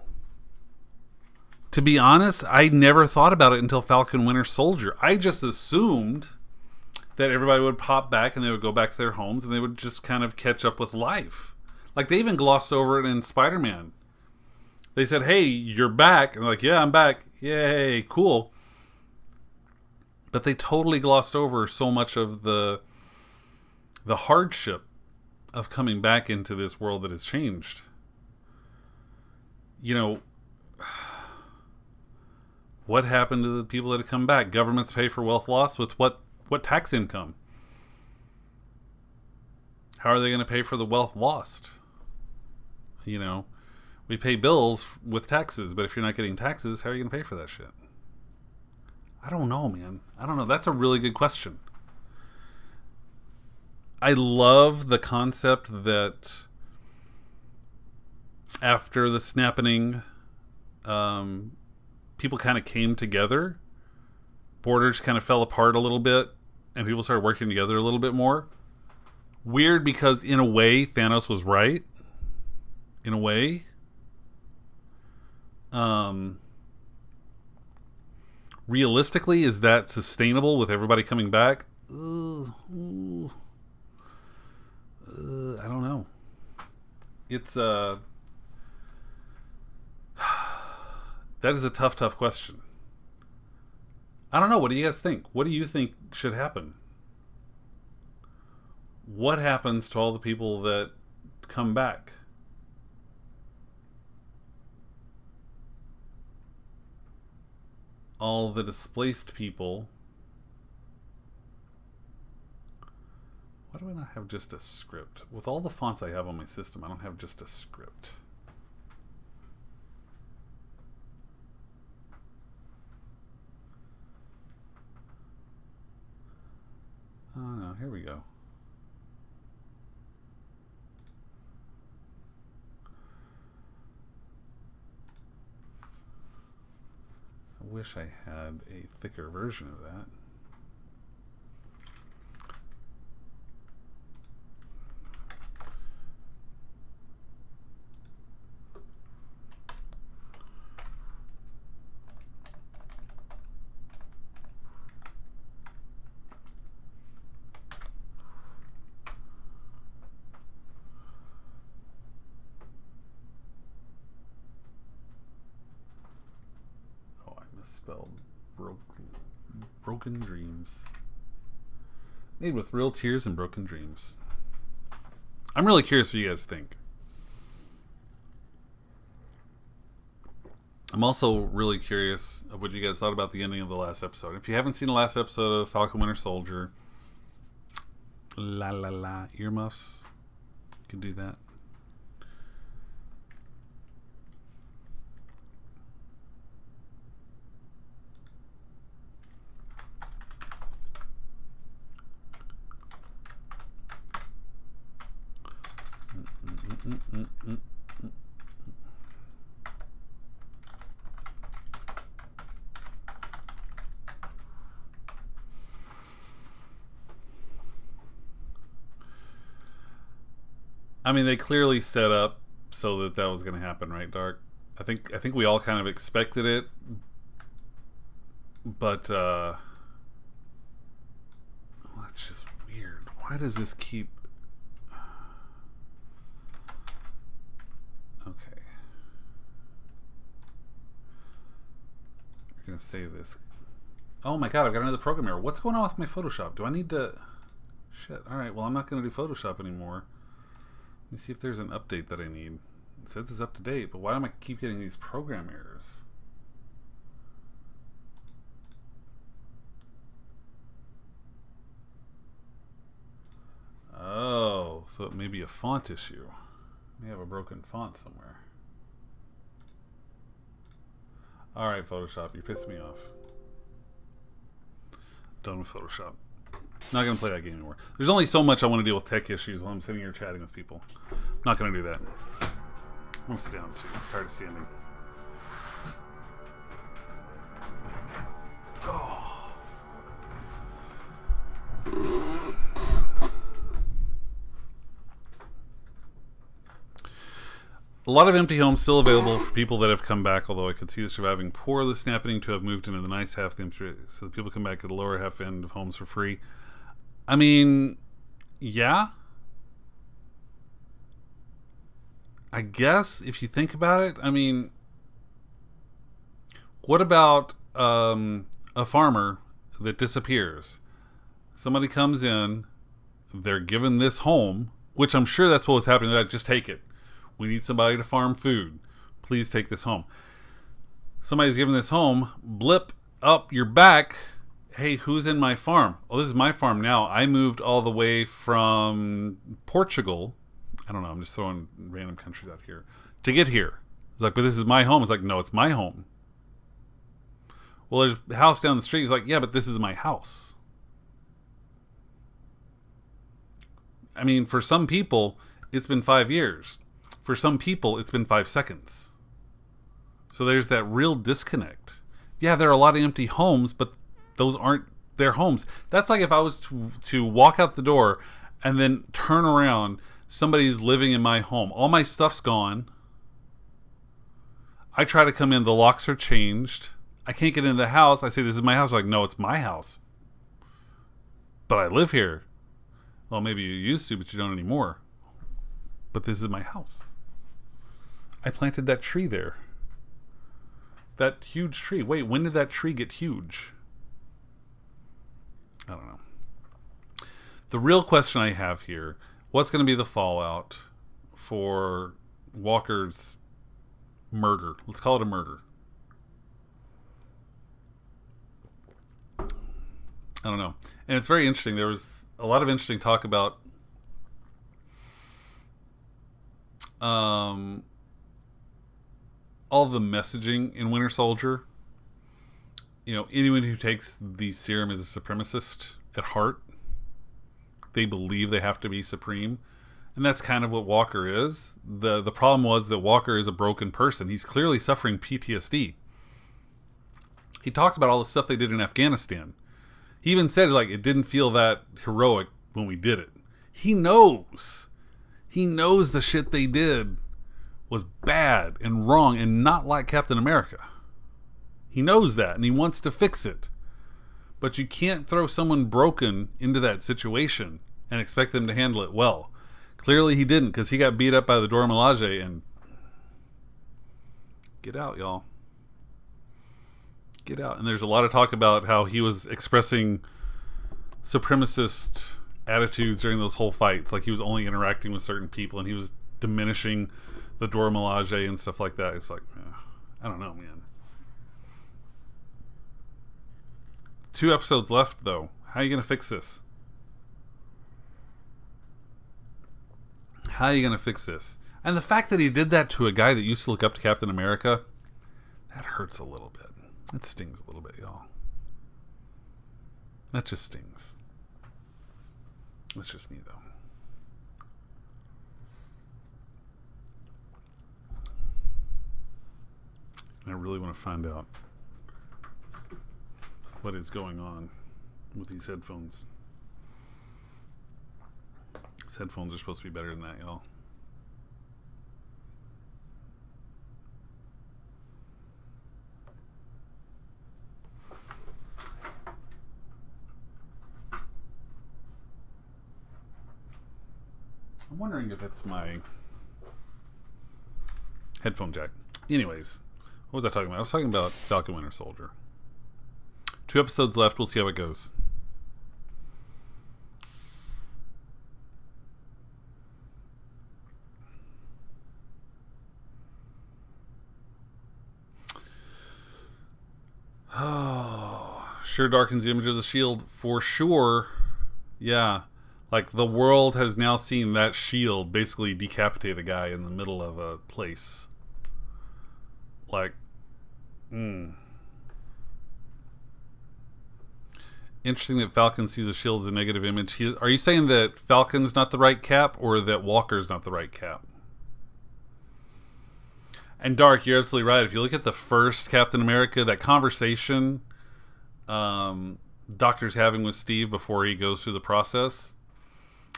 To be honest, I never thought about it until Falcon Winter Soldier. I just assumed that everybody would pop back and they would go back to their homes and they would just kind of catch up with life. Like they even glossed over it in Spider-Man. They said, hey, you're back. And they're like, yeah, I'm back. Yay, cool. But they totally glossed over so much of the hardship of coming back into this world that has changed. You know, what happened to the people that have come back? Governments pay for wealth loss with what tax income? How are they going to pay for the wealth lost? You know, we pay bills with taxes, but if you're not getting taxes, how are you going to pay for that shit? I don't know, man. I don't know. That's a really good question. I love the concept that after the snapping, people kind of came together. Borders kind of fell apart a little bit, and people started working together a little bit more. Weird because, in a way, Thanos was right. In a way. Realistically, is that sustainable with everybody coming back? I don't know. It's that is a tough question. I don't know. What do you guys think? What do you think should happen? What happens to all the people that come back? All the displaced people. Why do I not have just a script? With all the fonts I have on my system, I don't have just a script. Oh no, here we go. I wish I had a thicker version of that. Spelled broken dreams. Made with real tears and broken dreams. I'm really curious what you guys think. I'm also really curious of what you guys thought about the ending of the last episode. If you haven't seen the last episode of Falcon Winter Soldier, earmuffs, you can do that. I mean, they clearly set up so that that was going to happen, right, Dark? I think we all kind of expected it, but that's just weird. Why does this keep? Okay, we're gonna save this. Oh my god, I've got another program error. What's going on with my Photoshop? Do I need to? Shit. All right. Well, I'm not gonna do Photoshop anymore. Let me see if there's an update that I need. It says it's up to date, but why do I keep getting these program errors? Oh, so it may be a font issue. May have a broken font somewhere. Alright, Photoshop, you're pissing me off. Done with Photoshop. Not gonna play that game anymore. There's only so much I want to deal with tech issues while I'm sitting here chatting with people. Not gonna do that. I'm gonna sit down too. I'm tired of standing. Oh. A lot of empty homes still available for people that have come back, although I could see the surviving poor of the snapping to have moved into the nice half of the empty, so the people come back to the lower half end of homes for free. I mean, yeah. I guess if you think about it, I mean, what about a farmer that disappears? Somebody comes in, they're given this home, which I'm sure that's what was happening. They're like, just take it. We need somebody to farm food. Please take this home. Somebody's given this home, blip up your back. Hey, who's in my farm? Oh, this is my farm now. I moved all the way from Portugal. I don't know. I'm just throwing random countries out here to get here. It's like, but this is my home. It's like, no, it's my home. Well, there's a house down the street. He's like, yeah, but this is my house. I mean, for some people, it's been 5 years. For some people, it's been 5 seconds. So there's that real disconnect. Yeah, there are a lot of empty homes, but those aren't their homes. That's like if I was to walk out the door and then turn around, somebody's living in my home. All my stuff's gone. I try to come in, the locks are changed. I can't get into the house. I say, this is my house. Like, no, it's my house. But I live here. Well, maybe you used to, but you don't anymore. But this is my house. I planted that tree there. That huge tree. Wait, when did that tree get huge? I don't know. The real question I have here, what's going to be the fallout for Walker's murder? Let's call it a murder. I don't know. And it's very interesting. There was a lot of interesting talk about all the messaging in Winter Soldier. You know, anyone who takes the serum is a supremacist at heart. They believe they have to be supreme. And that's kind of what Walker is. The problem was that Walker is a broken person. He's clearly suffering PTSD. He talks about all the stuff they did in Afghanistan. He even said, like, it didn't feel that heroic when we did it. He knows. He knows the shit they did was bad and wrong and not like Captain America. He knows that and he wants to fix it. But you can't throw someone broken into that situation and expect them to handle it well. Clearly he didn't, because he got beat up by the Dora Milaje and... Get out, y'all. Get out. And there's a lot of talk about how he was expressing supremacist attitudes during those whole fights. Like he was only interacting with certain people and he was diminishing the Dora Milaje and stuff like that. It's like, I don't know, man. 2 episodes left, though. How are you going to fix this? How are you going to fix this? And the fact that he did that to a guy that used to look up to Captain America, that hurts a little bit. That stings a little bit, y'all. That just stings. That's just me, though. And I really want to find out what is going on with these headphones. These headphones are supposed to be better than that, y'all. I'm wondering if it's my headphone jack. Anyways, what was I talking about? I was talking about Falcon Winter Soldier. 2 episodes left. We'll see how it goes. Oh, sure darkens the image of the shield for sure. Yeah. Like, the world has now seen that shield basically decapitate a guy in the middle of a place. Like, Interesting that Falcon sees a shield as a negative image. Are you saying that Falcon's not the right Cap, or that Walker's not the right Cap? And Dark, you're absolutely right. If you look at the first Captain America, that conversation Doctor's having with Steve before he goes through the process,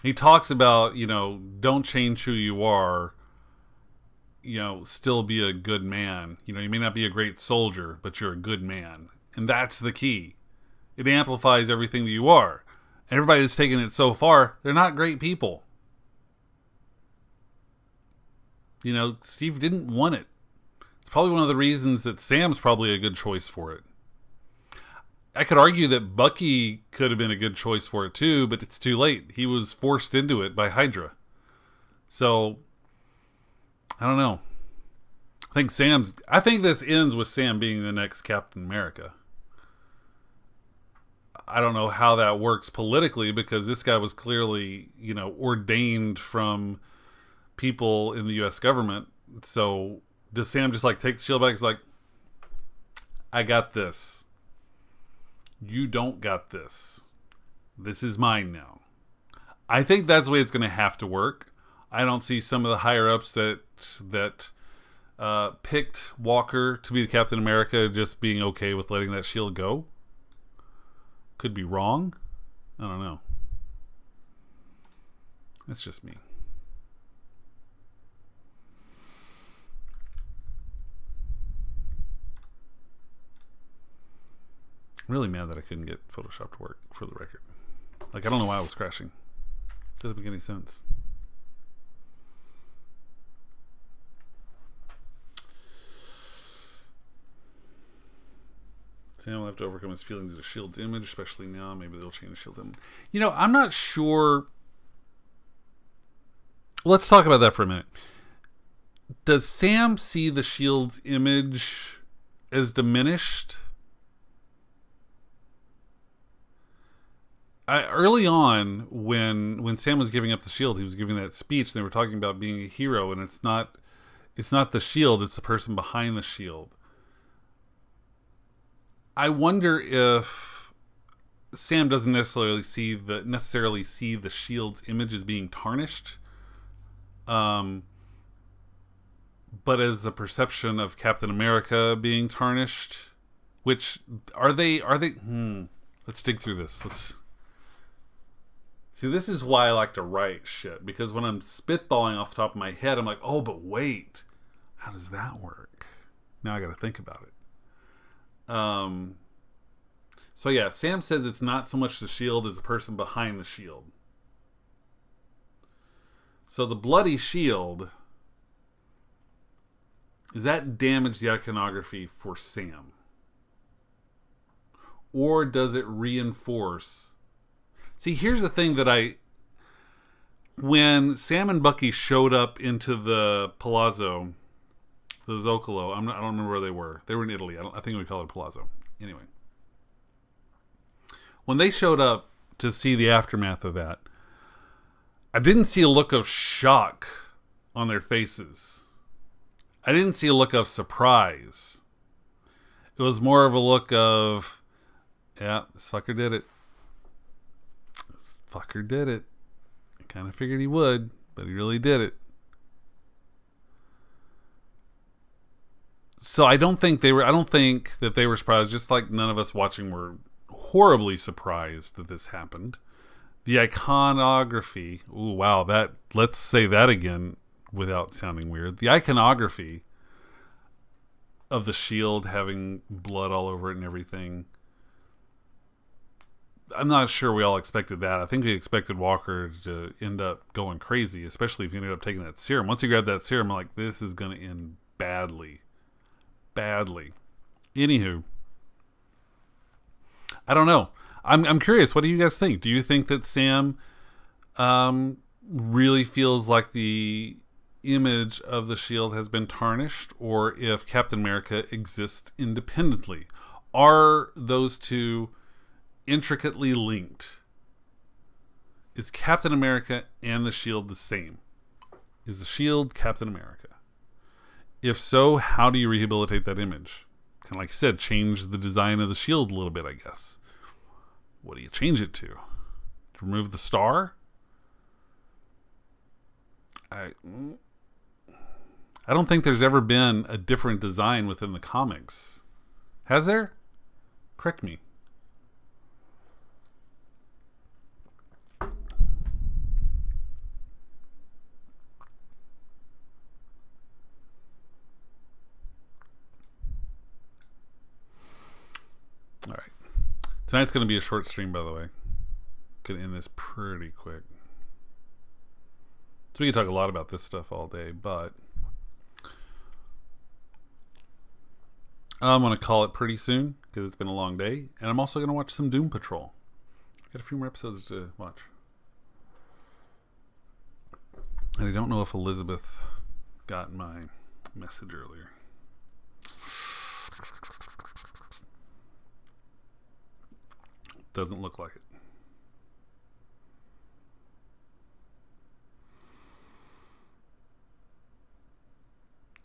he talks about, don't change who you are, still be a good man. You may not be a great soldier, but you're a good man. And that's the key. It amplifies everything that you are. And everybody that's taken it so far, they're not great people. Steve didn't want it. It's probably one of the reasons that Sam's probably a good choice for it. I could argue that Bucky could have been a good choice for it too, but it's too late. He was forced into it by Hydra. So, I don't know. I think this ends with Sam being the next Captain America. I don't know how that works politically, because this guy was clearly, ordained from people in the U.S. government. So does Sam just take the shield back? He's like, I got this. You don't got this. This is mine now. I think that's the way it's going to have to work. I don't see some of the higher ups that picked Walker to be the Captain America just being okay with letting that shield go. Could be wrong. I don't know. That's just me. I'm really mad that I couldn't get Photoshop to work, for the record. I don't know why I was crashing. Doesn't make any sense. Sam will have to overcome his feelings of Shield's image, especially now. Maybe they'll change Shield image. I'm not sure. Let's talk about that for a minute. Does Sam see the Shield's image as diminished? Early on, when Sam was giving up the shield, he was giving that speech, and they were talking about being a hero, and it's not the shield, it's the person behind the shield. I wonder if Sam doesn't necessarily see the shield's image as being tarnished, but as the perception of Captain America being tarnished. Which are they? Let's dig through this. See, this is why I like to write shit, because when I'm spitballing off the top of my head, I'm like, oh, but wait, how does that work? Now I got to think about it. So yeah, Sam says it's not so much the shield as the person behind the shield. So the bloody shield, does that damage the iconography for Sam? Or does it reinforce? See, here's the thing that when Sam and Bucky showed up into the Palazzo, the Zocalo, I don't remember where they were. They were in Italy. I think we call it Palazzo. Anyway. When they showed up to see the aftermath of that, I didn't see a look of shock on their faces. I didn't see a look of surprise. It was more of a look of, yeah, this fucker did it. Fucker did it. I kind of figured he would, but he really did it. So I don't think that they were surprised, just like none of us watching were horribly surprised that this happened. The iconography, ooh, wow, let's say that again without sounding weird. The iconography of the shield having blood all over it and everything, I'm not sure we all expected that. I think we expected Walker to end up going crazy, especially if he ended up taking that serum. Once he grabbed that serum, I'm like, this is going to end badly. Badly. Anywho, I don't know. I'm curious. What do you guys think? Do you think that Sam really feels like the image of the Shield has been tarnished, or if Captain America exists independently? Are those two intricately linked? Is Captain America and the Shield the same? Is the Shield Captain America? If so, how do you rehabilitate that image? Kind of like I said, change the design of the Shield a little bit, I guess. What do you change it to? Remove the star? I don't think there's ever been a different design within the comics. Has there? Correct me. All right. Tonight's going to be a short stream, by the way. Gonna end this pretty quick. So we can talk a lot about this stuff all day, but I'm going to call it pretty soon because it's been a long day. And I'm also going to watch some Doom Patrol. Got a few more episodes to watch. And I don't know if Elizabeth got my message earlier. Doesn't look like it.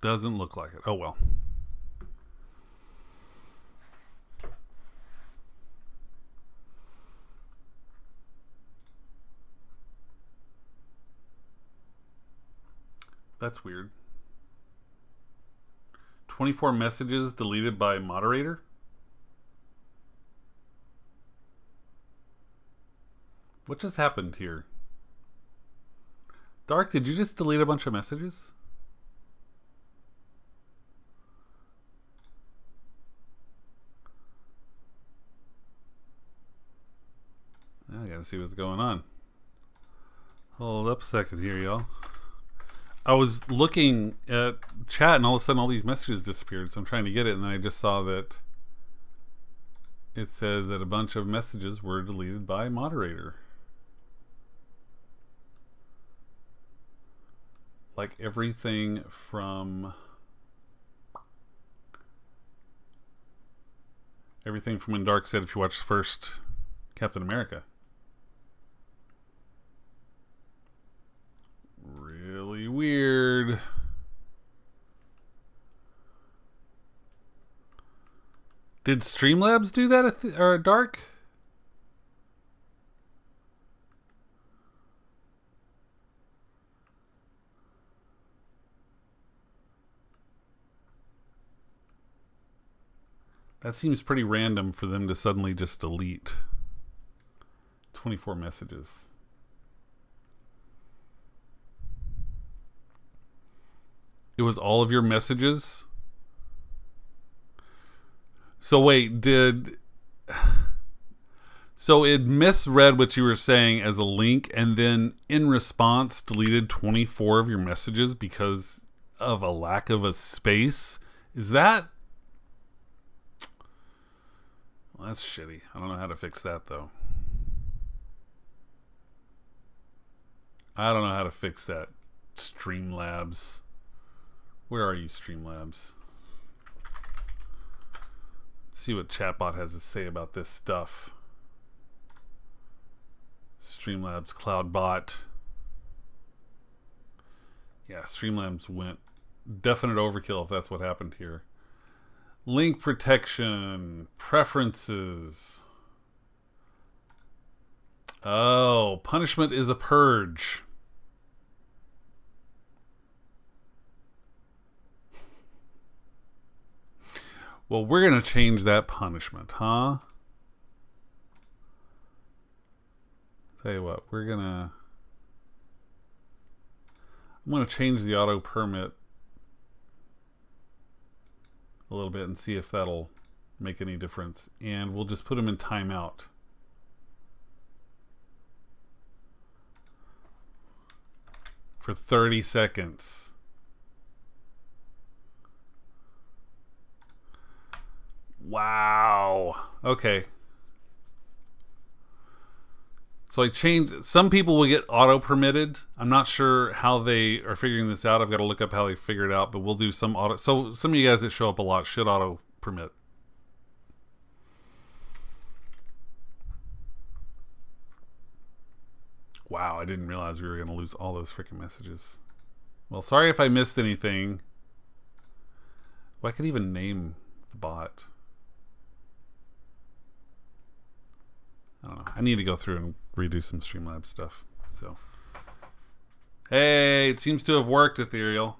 Doesn't look like it. Oh well. That's weird. 24 messages deleted by moderator? What just happened here? Dark, did you just delete a bunch of messages? I gotta see what's going on. Hold up a second here, y'all. I was looking at chat and all of a sudden all these messages disappeared, so I'm trying to get it, and then I just saw that it said that a bunch of messages were deleted by moderator. Like everything from when Dark said if you watch the first Captain America. Really weird. Did Streamlabs do that or Dark? That seems pretty random for them to suddenly just delete 24 messages. It was all of your messages? So wait, so it misread what you were saying as a link and then in response deleted 24 of your messages because of a lack of a space? Is that... Well, that's shitty. I don't know how to fix that though. I don't know how to fix that. Streamlabs. Where are you, Streamlabs? Let's see what Chatbot has to say about this stuff. Streamlabs CloudBot. Yeah, Streamlabs went definite overkill if that's what happened here. Link protection. Preferences. Oh, punishment is a purge. Well, we're going to change that punishment, huh? Tell you what, I'm going to change the auto permit a little bit and see if that'll make any difference. And we'll just put them in timeout. for 30 seconds. Wow. Okay. So I changed. Some people will get auto permitted. I'm not sure how they are figuring this out. I've got to look up how they figure it out, but we'll do some auto. So some of you guys that show up a lot should auto permit. Wow, I didn't realize we were going to lose all those freaking messages. Well, sorry if I missed anything. Well, I could even name the bot. I don't know. I need to go through and redo some Streamlabs stuff. So, hey, it seems to have worked, Ethereal.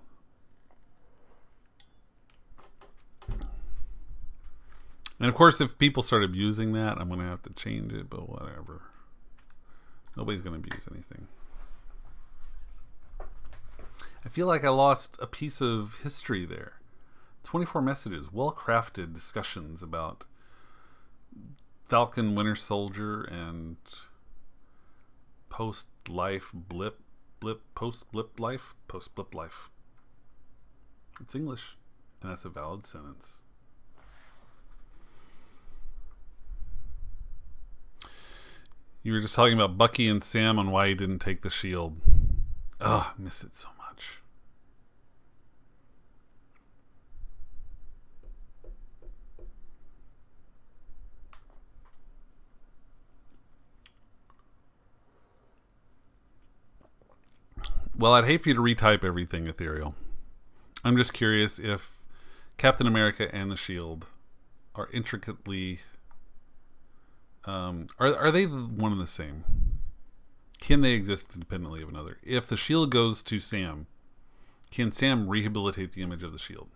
And of course, if people start abusing that, I'm going to have to change it, but whatever. Nobody's going to abuse anything. I feel like I lost a piece of history there. 24 messages, well-crafted discussions about Falcon Winter Soldier and post-blip life. It's English, and that's a valid sentence. You were just talking about Bucky and Sam on why he didn't take the shield. Ugh, I miss it so much. Well, I'd hate for you to retype everything, Ethereal. I'm just curious if Captain America and the Shield are intricately... Are they one and the same? Can they exist independently of another? If the shield goes to Sam, can Sam rehabilitate the image of the shield?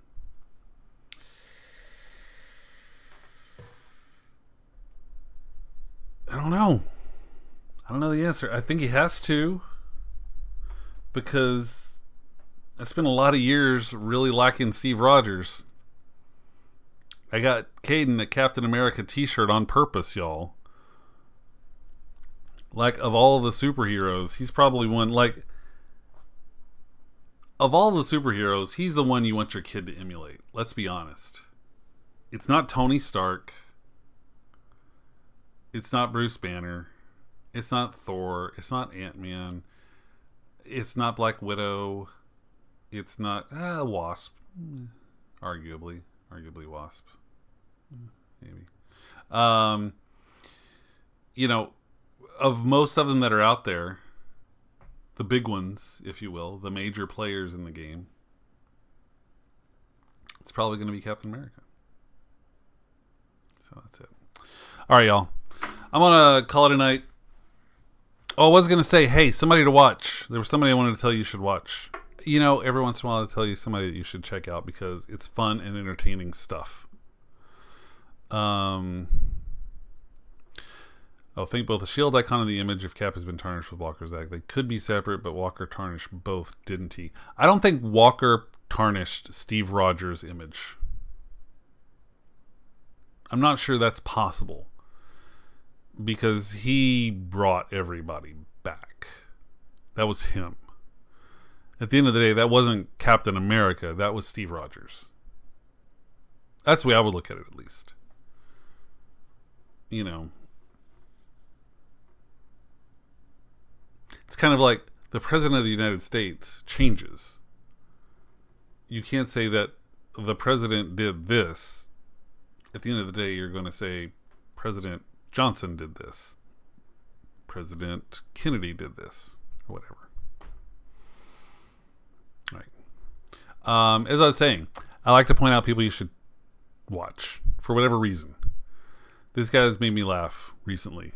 I don't know. I don't know the answer. I think he has to, because I spent a lot of years really liking Steve Rogers. I got Caden a Captain America t-shirt on purpose, y'all. Like, of all the superheroes, he's probably one, like, of all the superheroes, he's the one you want your kid to emulate. Let's be honest. It's not Tony Stark. It's not Bruce Banner. It's not Thor. It's not Ant-Man. It's not Black Widow. It's not Wasp. Arguably Wasp. Maybe. You know, of most of them that are out there, the big ones, if you will, the major players in the game, it's probably going to be Captain America. So that's it. All right, y'all. I'm going to call it a night. Oh, I was going to say, hey, somebody to watch. There was somebody I wanted to tell you should watch. You know, every once in a while I tell you somebody that you should check out because it's fun and entertaining stuff. I think both the shield icon and the image of Cap has been tarnished with Walker's act. They could be separate, but Walker tarnished both, didn't he? I don't think Walker tarnished Steve Rogers' image. I'm not sure that's possible, because he brought everybody back. That was him. At the end of the day, that wasn't Captain America. That was Steve Rogers. That's the way I would look at it, at least. You know, it's kind of like the President of the United States changes. You can't say that the President did this. At the end of the day, you're going to say President Johnson did this. President Kennedy did this. Or whatever. All right. As I was saying, I like to point out people you should watch for whatever reason. This guy has made me laugh recently.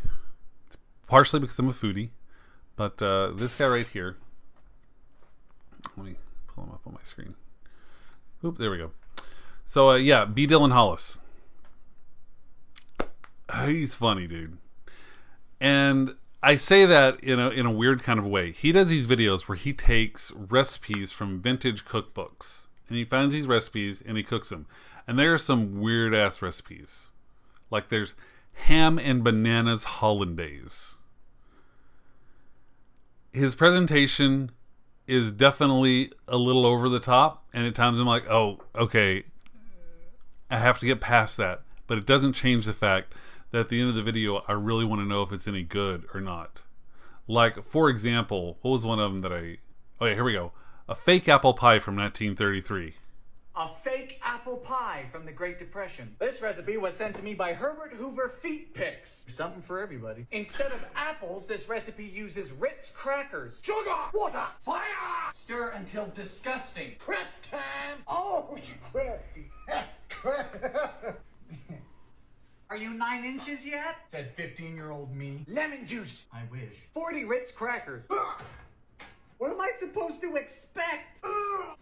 It's partially because I'm a foodie. But this guy right here, let me pull him up on my screen. Oop, there we go. So yeah, B. Dylan Hollis. He's funny, dude. And I say that in a weird kind of way. He does these videos where he takes recipes from vintage cookbooks, and he finds these recipes and he cooks them. And there are some weird ass recipes. Like there's ham and bananas hollandaise. His presentation is definitely a little over the top, and at times I'm like, oh, okay, I have to get past that. But it doesn't change the fact that at the end of the video, I really want to know if it's any good or not. Like, for example, what was one of them that oh yeah, here we go. A fake apple pie from 1933. A fake apple pie from the Great Depression. This recipe was sent to me by Herbert Hoover Feet Picks. Something for everybody. Instead of apples, this recipe uses Ritz crackers. Sugar, water, fire! Stir until disgusting. Prep time! Oh, you crafty. Are you 9 inches yet? Said 15-year-old me. Lemon juice. I wish. 40 Ritz crackers. What am I supposed to expect?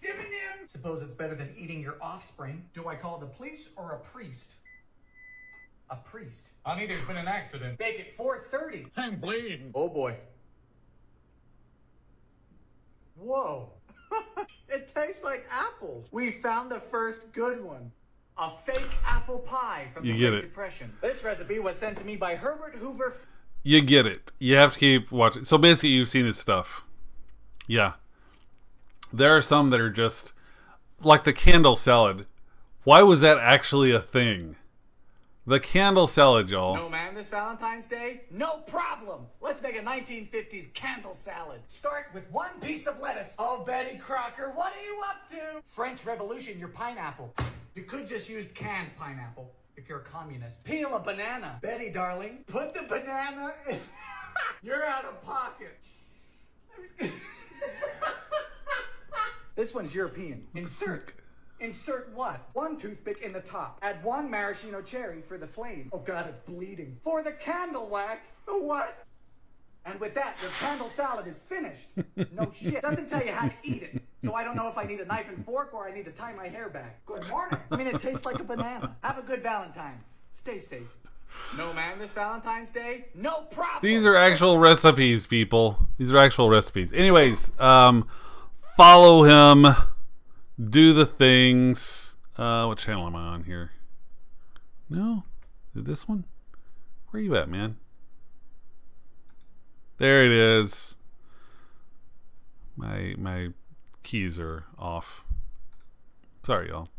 Dim-a-dim. Suppose it's better than eating your offspring. Do I call the police or a priest? A priest. Honey, there's been an accident. Bake at 4:30. I'm bleeding. Oh boy. Whoa. It tastes like apples. We found the first good one. A fake apple pie from the Great Depression. This recipe was sent to me by Herbert Hoover. You get it. You have to keep watching. So basically, you've seen this stuff. Yeah. There are some that are just like the candle salad. Why was that actually a thing? The candle salad, y'all. No, man, this Valentine's Day? No problem. Let's make a 1950s candle salad. Start with 1 piece of lettuce. Oh, Betty Crocker, what are you up to? French Revolution, your pineapple. You could just use canned pineapple if you're a communist. Peel a banana. Betty, darling, put the banana in. You're out of pocket. This one's European. Insert what? 1 toothpick in the top. Add 1 maraschino cherry for the flame. Oh God, it's bleeding. For the candle wax. The what? And with that, your candle salad is finished. No shit. Doesn't tell you how to eat it. So I don't know if I need a knife and fork or I need to tie my hair back. Good morning. I mean, it tastes like a banana. Have a good Valentine's. Stay safe. No, man, this Valentine's Day? No problem. These are actual recipes, people. These are actual recipes. Anyways, follow him. Do the things. What channel am I on here? No? Is it this one? Where are you at, man? There it is. My keys are off. Sorry, y'all.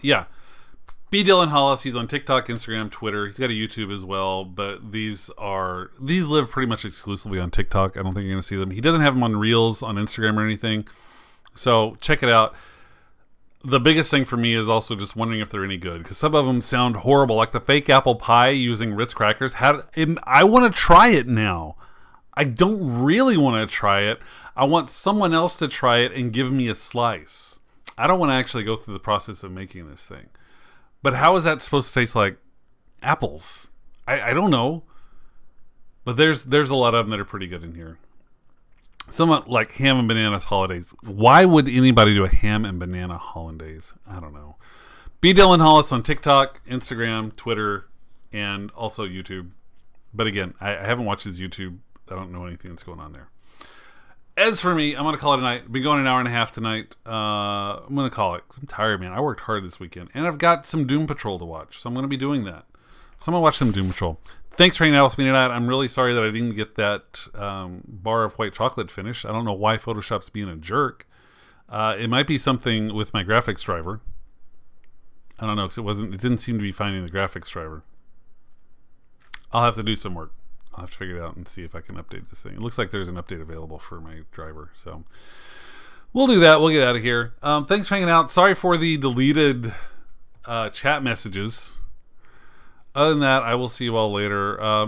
Yeah. B. Dylan Hollis. He's on TikTok, Instagram, Twitter. He's got a YouTube as well, but these live pretty much exclusively on TikTok. I don't think you're gonna see them. He doesn't have them on Reels on Instagram or anything. So check it out. The biggest thing for me is also just wondering if they're any good, because some of them sound horrible, like the fake apple pie using Ritz crackers. I want to try it now. I don't really want to try it. I want someone else to try it and give me a slice. I don't want to actually go through the process of making this thing. But how is that supposed to taste like apples? I don't know. But there's a lot of them that are pretty good in here. Somewhat like ham and bananas hollandaise. Why would anybody do a ham and banana hollandaise? I don't know. B. Dylan Hollis on TikTok, Instagram, Twitter, and also YouTube. But again, I haven't watched his YouTube. I don't know anything that's going on there. As for me, I'm going to call it a night. Been going an hour and a half tonight. I'm going to call it, 'cause I'm tired, man. I worked hard this weekend. And I've got some Doom Patrol to watch. So I'm going to be doing that. So I'm going to watch some Doom Patrol. Thanks for hanging out with me tonight. I'm really sorry that I didn't get that bar of white chocolate finished. I don't know why Photoshop's being a jerk. It might be something with my graphics driver. I don't know, because it didn't seem to be finding the graphics driver. I'll have to do some work. I'll have to figure it out and see if I can update this thing. It looks like there's an update available for my driver. So we'll do that. We'll get out of here. Thanks for hanging out. Sorry for the deleted chat messages. Other than that, I will see you all later.